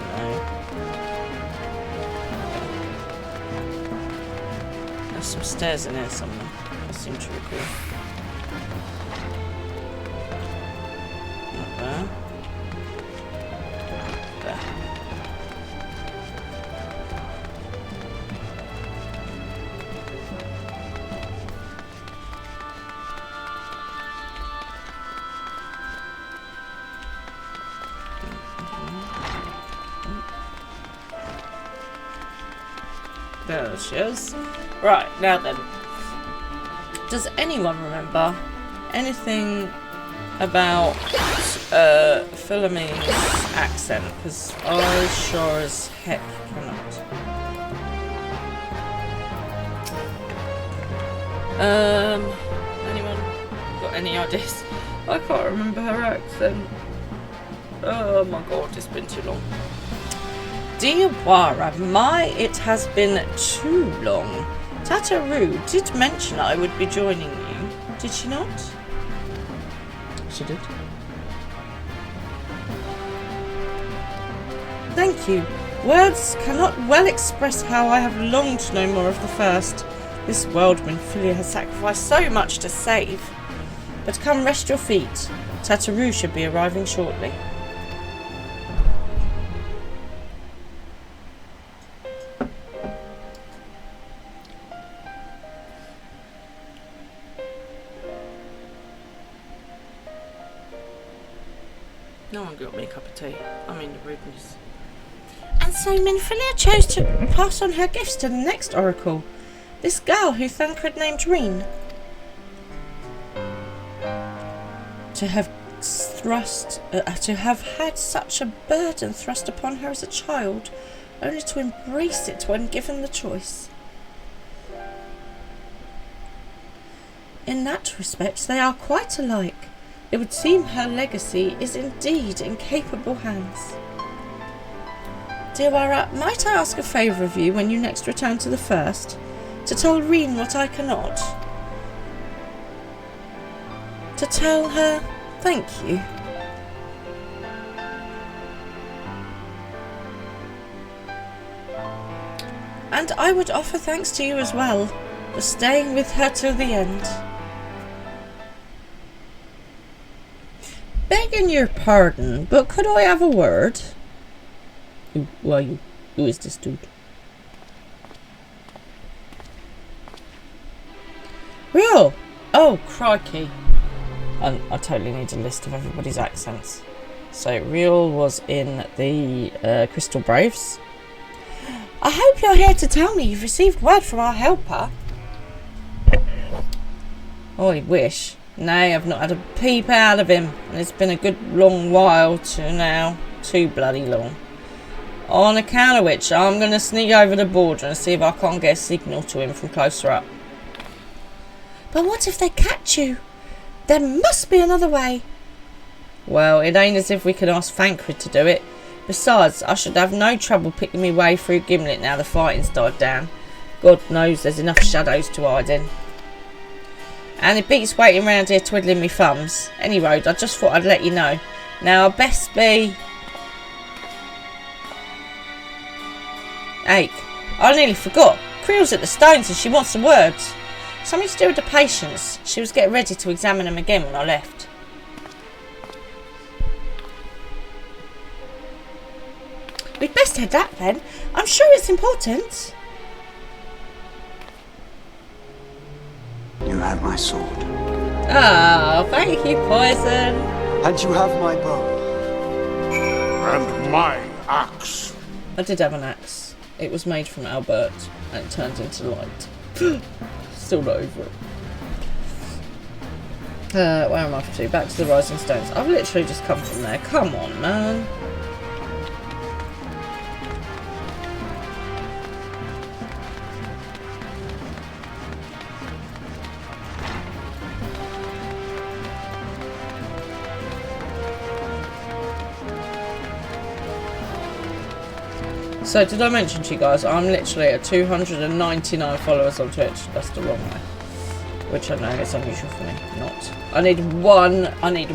no. There's some stairs in here somewhere. I seem to recall. Not there. There. There she is. Right, now then. Does anyone remember anything about Philomene's accent? Because I sure as heck cannot. Anyone got any ideas? I can't remember her accent. Oh my god, it's been too long. Dear Wara, it has been too long. Tataru did mention I would be joining you, did she not? She did. Thank you. Words cannot well express how I have longed to know more of the first. This worldman Philia has sacrificed so much to save. But come, rest your feet. Tataru should be arriving shortly. No one got me a cup of tea. I mean, the rudeness. And so Minfilia chose to pass on her gifts to the next oracle. This girl who Thancred named Reen. to have had such a burden thrust upon her as a child, only to embrace it when given the choice. In that respect, they are quite alike. It would seem her legacy is indeed in capable hands. Diawara, might I ask a favour of you when you next return to the First? To tell Reen what I cannot? To tell her thank you. And I would offer thanks to you as well, for staying with her till the end. Begging your pardon, but could I have a word? Who are you? Who is this dude? Real? Oh, crikey. I totally need a list of everybody's accents. So, Real was in the Crystal Braves. I hope you're here to tell me you've received word from our helper. Oh, I wish. Nay, I've not had a peep out of him, and it's been a good long while now. Too bloody long. On account of which, I'm going to sneak over the border and see if I can't get a signal to him from closer up. But what if they catch you? There must be another way. Well, it ain't as if we can ask Thancred to do it. Besides, I should have no trouble picking my way through Gimlet now the fighting's died down. God knows there's enough shadows to hide in. And it beats waiting round here twiddling me thumbs. Any road, I just thought I'd let you know. Now, I'd best be... Ache. I nearly forgot. Creel's at the stones and she wants some words. Something to do with the patients. She was getting ready to examine them again when I left. We'd best head that then. I'm sure it's important. You have my sword. Ah, thank you, Poison. And you have my bow. And my axe. I did have an axe. It was made from Albert and it turned into light. Still not over it. Where am I off to? Back to the Rising Stones. I've literally just come from there. Come on, man. So, did I mention to you guys, I'm literally at 299 followers on Twitch. That's the wrong way. Which I know is unusual for me. Not. I need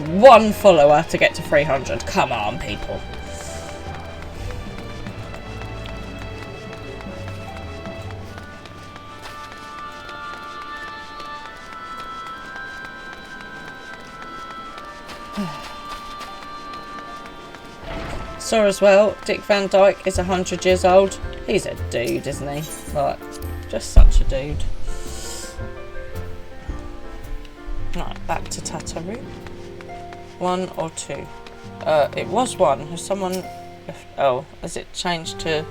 one follower to get to 300. Come on, people. Saw as well, Dick Van Dyke is 100 years old. He's a dude, isn't he? Like, just such a dude. Right, back to Tataru. 1 or 2? It was 1. Has someone... Oh, has it changed to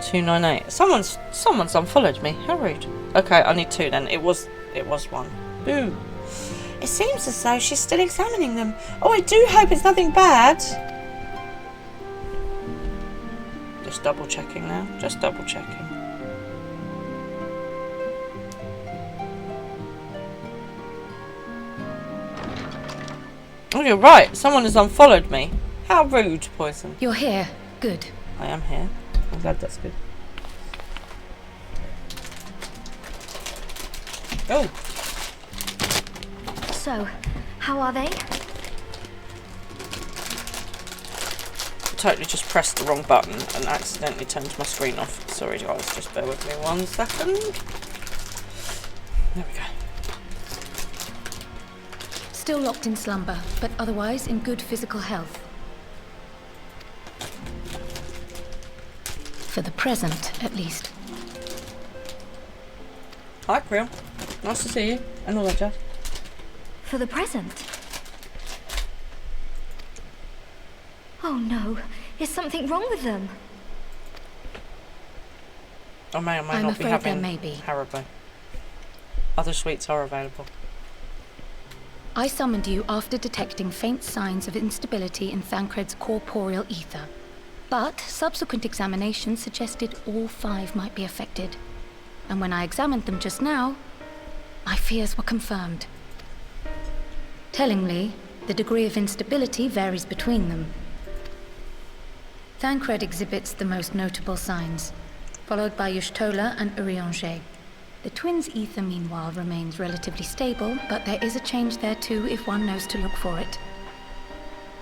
298? Someone's unfollowed me. How rude. Okay, I need 2 then. It was 1. Boo. It seems as though she's still examining them. Oh, I do hope it's nothing bad. Just double checking now. Just double checking. Oh, you're right. Someone has unfollowed me. How rude, Poison. You're here. Good. I am here. I'm glad that's good. Oh. So, how are they? Totally just pressed the wrong button and accidentally turned my screen off. Sorry guys, just bear with me 1 second. There we go. Still locked in slumber, but otherwise in good physical health. For the present, at least. Hi, Creel. Nice to see you. And all that jazz. For the present? Oh no, is something wrong with them? I may or may not be having Haribo. Other sweets are available. I summoned you after detecting faint signs of instability in Thancred's corporeal ether. But subsequent examination suggested all 5 might be affected. And when I examined them just now, my fears were confirmed. Tellingly, the degree of instability varies between them. Thancred exhibits the most notable signs, followed by Y'shtola and Urianger. The twins' ether, meanwhile, remains relatively stable, but there is a change there too if one knows to look for it.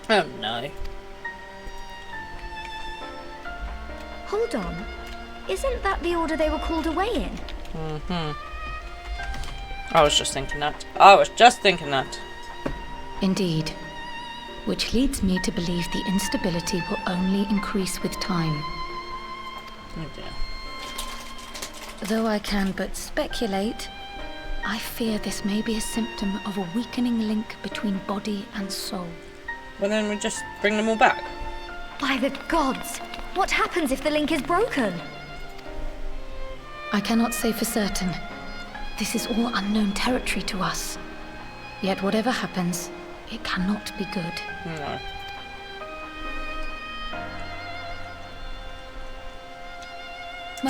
Oh no. Hold on. Isn't that the order they were called away in? I was just thinking that. Indeed. Which leads me to believe the instability will only increase with time. Oh dear. Though I can but speculate, I fear this may be a symptom of a weakening link between body and soul. Well, then we just bring them all back. By the gods! What happens if the link is broken? I cannot say for certain. This is all unknown territory to us. Yet whatever happens, it cannot be good. No.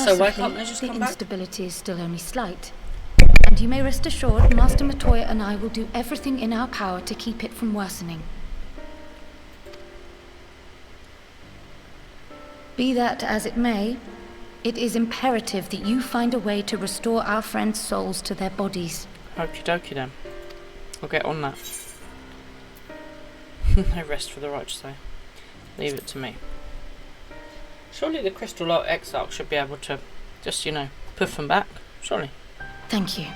So why can't they just come back? The instability is still only slight. And you may rest assured, Master Matoya and I will do everything in our power to keep it from worsening. Be that as it may, it is imperative that you find a way to restore our friends' souls to their bodies. Okie dokie then. I'll get on that. No rest for the righteous, though. Leave it to me. Surely the Crystal Exarch should be able to just, poof them back. Surely. Thank you.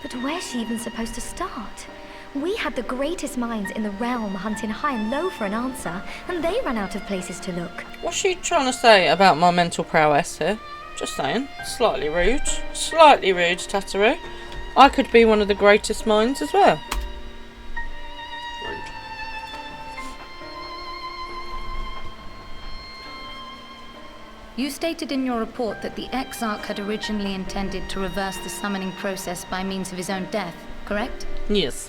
But where's she even supposed to start? We had the greatest minds in the realm hunting high and low for an answer, and they ran out of places to look. What's she trying to say about my mental prowess here? Just saying. Slightly rude. Slightly rude, Tataru. I could be one of the greatest minds as well. Rude. You stated in your report that the Exarch had originally intended to reverse the summoning process by means of his own death, correct? Yes.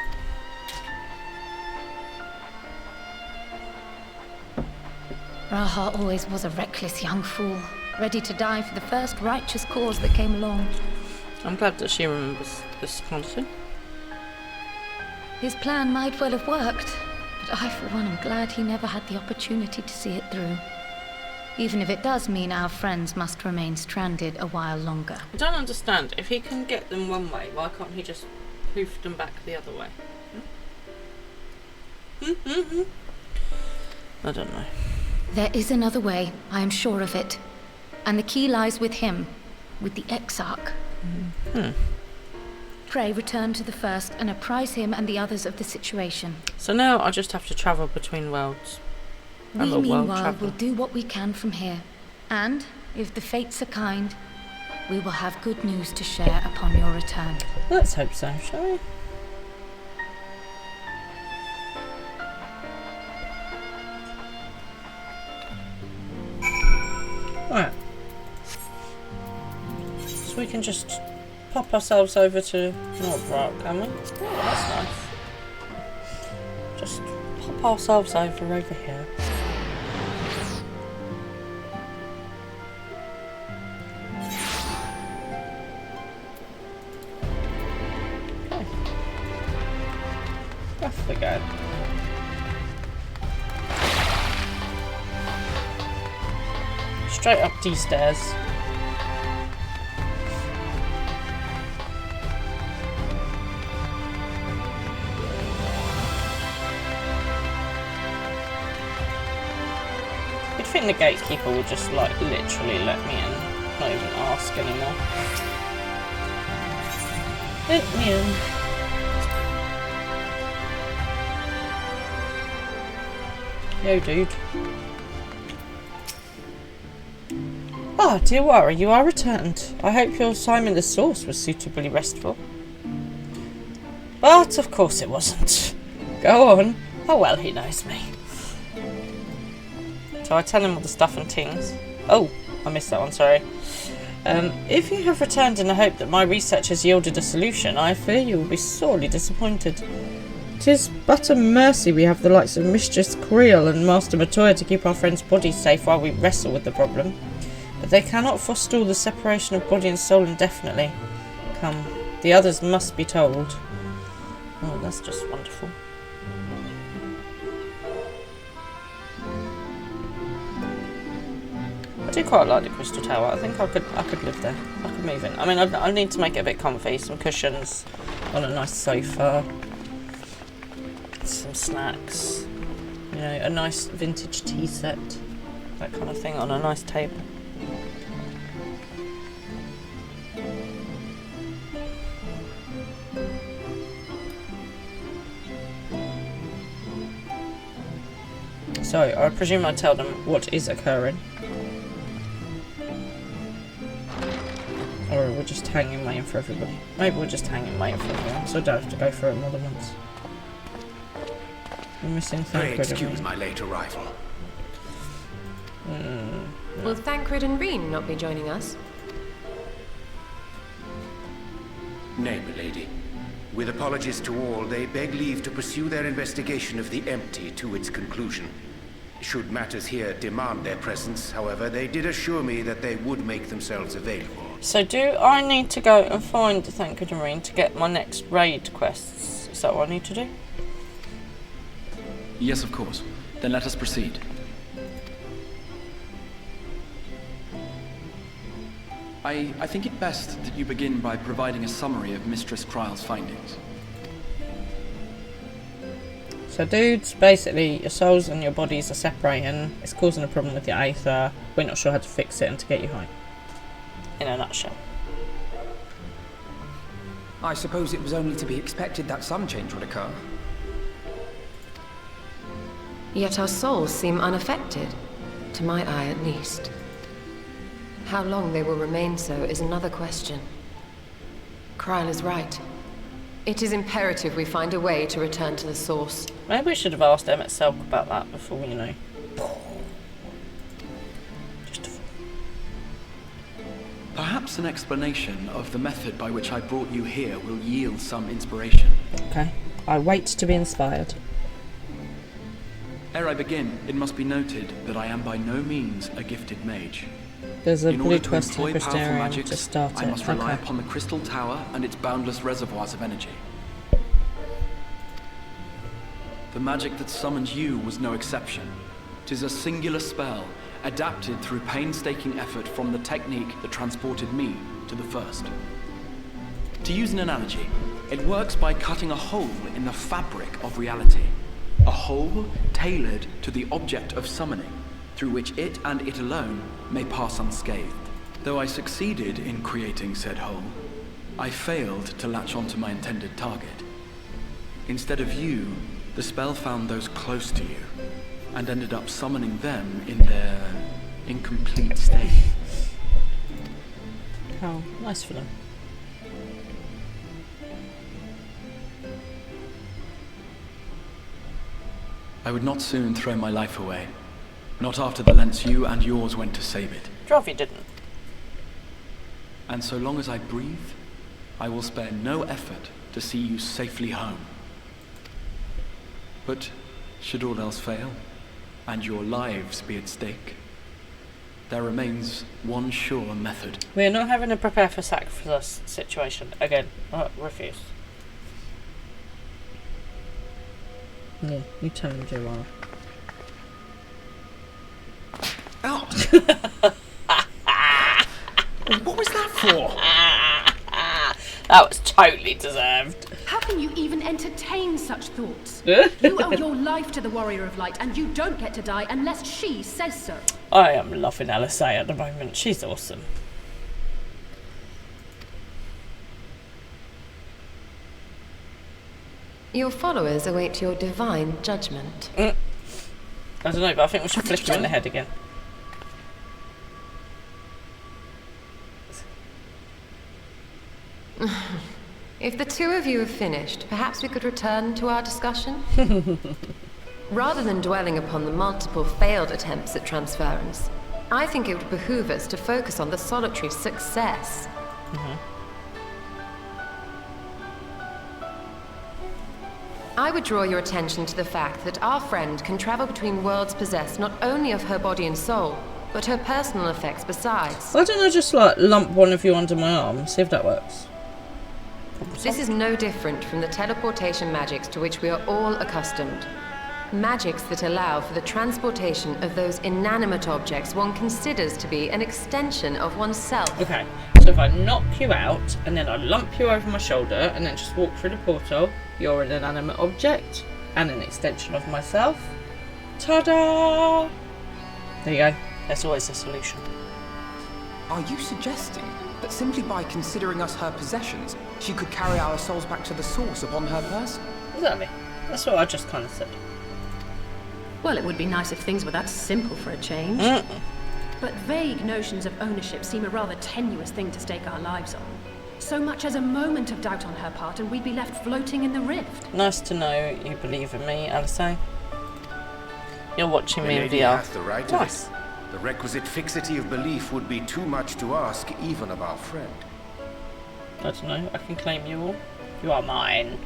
Raha always was a reckless young fool, ready to die for the first righteous cause that came along. I'm glad that she remembers this kind of thing. His plan might well have worked, but I, for one, am glad he never had the opportunity to see it through. Even if it does mean our friends must remain stranded a while longer. I don't understand. If he can get them one way, why can't he just poof them back the other way? I don't know. There is another way, I am sure of it. And the key lies with him, with the Exarch. Pray return to the first and apprise him and the others of the situation. So now I just have to travel between worlds. We, meanwhile, will do what we can from here. And, if the fates are kind, we will have good news to share upon your return. Let's hope so, shall we? Right. So we can just pop ourselves over to Nordrock, can we? Oh, that's nice. Just pop ourselves over here. Okay. Off we go. Straight up these stairs. You'd think the gatekeeper would just literally let me in, not even ask anymore. Let me in. Yo, dude. Ah, dear Wara, you are returned. I hope your time in the source was suitably restful. But, of course it wasn't. Go on. Oh well, he knows me. So I tell him all the stuff and things. Oh, I missed that one, sorry. If you have returned in the hope that my research has yielded a solution, I fear you will be sorely disappointed. 'Tis but a mercy we have the likes of Mistress Creel and Master Matoya to keep our friends' bodies safe while we wrestle with the problem. But they cannot forestall the separation of body and soul indefinitely. Come, the others must be told. Oh, that's just wonderful. I do quite like the Crystal Tower. I think I could live there. I could move in. I mean, I need to make it a bit comfy. Some cushions on a nice sofa. Some snacks. You know, a nice vintage tea set. That kind of thing on a nice table. So, I presume I tell them what is occurring. Or we're just hanging waiting for everybody. Maybe we're just hanging waiting for everyone, so I don't have to go through it more than once. We're missing Thancred. Excuse my late arrival. Will Thancred and Reen not be joining us? Nay, milady. With apologies to all, they beg leave to pursue their investigation of the empty to its conclusion. Should matters here demand their presence, however, they did assure me that they would make themselves available. So do I need to go and find Thancred and Reen to get my next raid quests? Is that what I need to do? Yes, of course. Then let us proceed. I think it best that you begin by providing a summary of Mistress Kryle's findings. So dudes, basically your souls and your bodies are separating. It's causing a problem with your aether. We're not sure how to fix it and to get you high. In a nutshell. I suppose it was only to be expected that some change would occur. Yet our souls seem unaffected, to my eye at least. How long they will remain so is another question. Kryle is right. It is imperative we find a way to return to the source. Maybe we should have asked Emmett Selk about that before, you know. Perhaps an explanation of the method by which I brought you here will yield some inspiration. Okay. I wait to be inspired. Ere I begin, it must be noted that I am by no means a gifted mage. There's a In blue order to quest in employ powerful Crystarium magics, to start I it. must rely Okay. upon the Crystal Tower and its boundless reservoirs of energy. The magic that summoned you was no exception. 'Tis a singular spell, adapted through painstaking effort from the technique that transported me to the first. To use an analogy, it works by cutting a hole in the fabric of reality. A hole tailored to the object of summoning, through which it and it alone may pass unscathed. Though I succeeded in creating said hole, I failed to latch onto my intended target. Instead of you, the spell found those close to you, and ended up summoning them in their incomplete state. Oh, nice for them. I would not soon throw my life away. Not after the lengths you and yours went to save it. Drovey didn't. And so long as I breathe, I will spare no effort to see you safely home. But should all else fail, and your lives be at stake, there remains one sure method. We're not having a prepare for sacrifice situation. Again, refuse. Yeah, you tell him, Joanna. Oh. What was that for? That was totally deserved. How can you even entertain such thoughts? You owe your life to the Warrior of Light, and you don't get to die unless she says so. I am loving LSA at the moment. She's awesome. Your followers await your divine judgment. I don't know, but I think we should flick you in the head again. If the two of you have finished, perhaps we could return to our discussion? Rather than dwelling upon the multiple failed attempts at transference, I think it would behoove us to focus on the solitary's success. I would draw your attention to the fact that our friend can travel between worlds possessed not only of her body and soul, but her personal effects besides. Why don't I just like lump one of you under my arm and see if that works? This is no different from the teleportation magics to which we are all accustomed. Magics that allow for the transportation of those inanimate objects one considers to be an extension of oneself. Okay, so if I knock you out and then I lump you over my shoulder and then just walk through the portal, you're an inanimate object and an extension of myself. Ta-da! There you go. There's always a solution. Are you suggesting that simply by considering us her possessions, she could carry our souls back to the source upon her person? Exactly. That's what I just kind of said. Well, it would be nice if things were that simple for a change. But vague notions of ownership seem a rather tenuous thing to stake our lives on. So much as a moment of doubt on her part and we'd be left floating in the rift. Nice to know you believe in me, Alice. You're watching me in lady VR. has the right to Nice. this. The requisite fixity of belief would be too much to ask even of our friend. I don't know, I can claim you all. You are mine.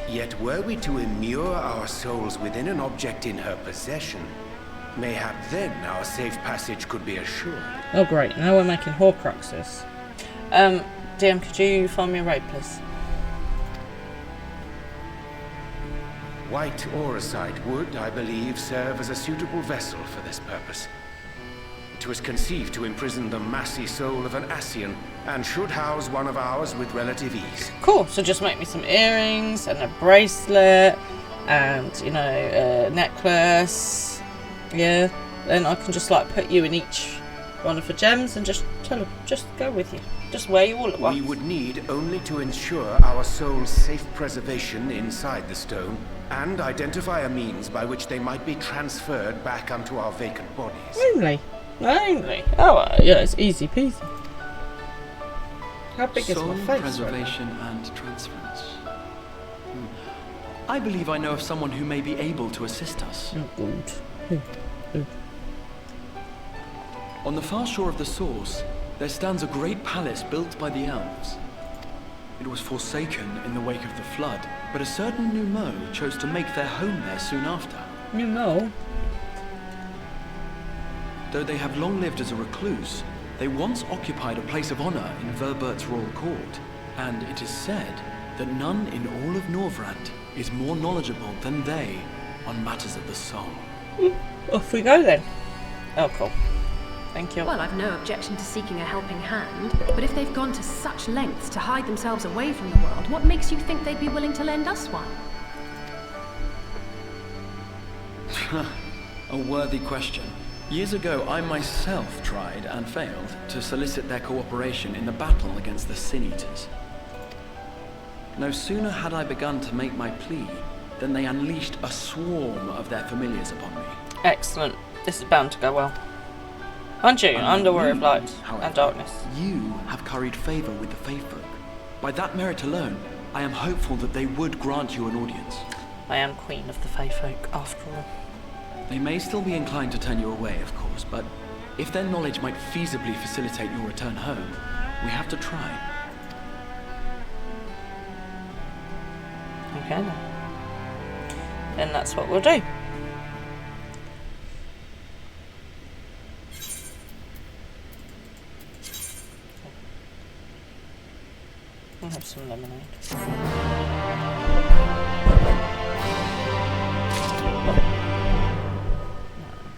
Yet were we to immure our souls within an object in her possession, mayhap then our safe passage could be assured. Oh great, now we're making Horcruxes. DM, could you find me a raid, please? White Auracite would, I believe, serve as a suitable vessel for this purpose. It was conceived to imprison the massy soul of an Ascian, and should house one of ours with relative ease. Cool, so just make me some earrings and a bracelet and, you know, a necklace. Yeah, then I can just like put you in each one of the gems and just go with you. Just wear you all at once. We would need only to ensure our soul's safe preservation inside the stone, and identify a means by which they might be transferred back onto our vacant bodies. Only? Oh, yeah, it's easy peasy. How big is Soul my face? preservation and transference. I believe I know of someone who may be able to assist us. Oh, good. Who? On the far shore of the source, there stands a great palace built by the elves. It was forsaken in the wake of the flood, but a certain Numo chose to make their home there soon after. Numo? Though they have long lived as a recluse, they once occupied a place of honor in Verbert's royal court, and it is said that none in all of Norvrant is more knowledgeable than they on matters of the soul. Off we go then. Oh, cool. Thank you. Well, I've no objection to seeking a helping hand, but if they've gone to such lengths to hide themselves away from the world, what makes you think they'd be willing to lend us one? A worthy question. Years ago, I myself tried and failed to solicit their cooperation in the battle against the Sin Eaters. No sooner had I begun to make my plea than they unleashed a swarm of their familiars upon me. Excellent. This is bound to go well. Aren't you? I'm the warrior of light and darkness. You have curried favor with the Faefolk. By that merit alone, I am hopeful that they would grant you an audience. I am queen of the Faefolk, after all. They may still be inclined to turn you away, of course, but if their knowledge might feasibly facilitate your return home, we have to try. Okay then. Then that's what we'll do. I'll have some lemonade.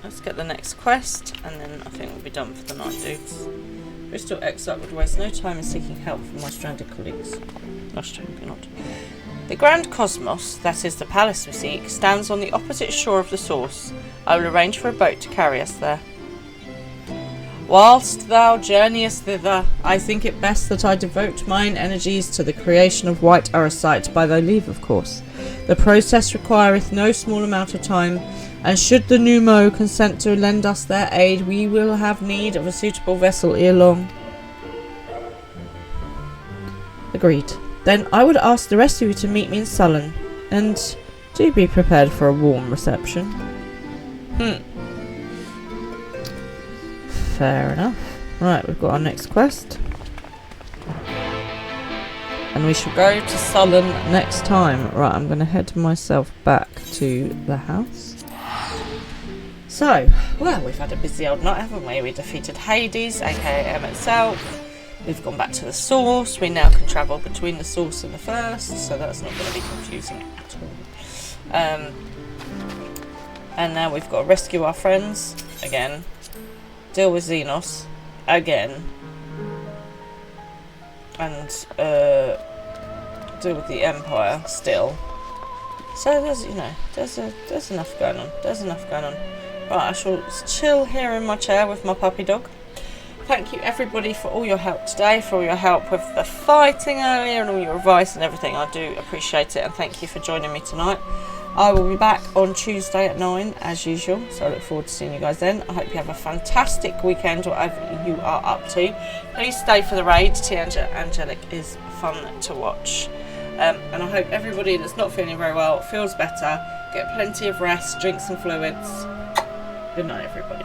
Let's get the next quest, and then I think we'll be done for the night, dudes. Bristol Exile would waste no time in seeking help from my stranded colleagues. That's true, not. The Grand Cosmos, that is the palace we seek, stands on the opposite shore of the source. I will arrange for a boat to carry us there. Whilst thou journeyest thither, I think it best that I devote mine energies to the creation of White Auracite, by thy leave, of course. The process requireth no small amount of time, and should the Numo consent to lend us their aid, we will have need of a suitable vessel ere long. Agreed. Then I would ask the rest of you to meet me in Sullen, and do be prepared for a warm reception. Fair enough. Right, we've got our next quest. And we shall go to Sullen next time. Right, I'm going to head myself back to the house. So, well, we've had a busy old night, haven't we? We defeated Hades, aka Emmett Selk. We've gone back to the source. We now can travel between the source and the first, so that's not going to be confusing at all. And now we've got to rescue our friends again, deal with Xenos again, and deal with the Empire still. So there's, you know, there's enough going on. There's enough going on. Right, I shall chill here in my chair with my puppy dog. Thank you everybody for all your help today, for all your help with the fighting earlier and all your advice and everything. I do appreciate it, and thank you for joining me tonight. I will be back on Tuesday at 9 as usual, so I look forward to seeing you guys then. I hope you have a fantastic weekend, whatever you are up to. Please stay for the raid. Tea Angelic is fun to watch. And I hope everybody that's not feeling very well feels better. Get plenty of rest, drink some fluids. Good night, everybody.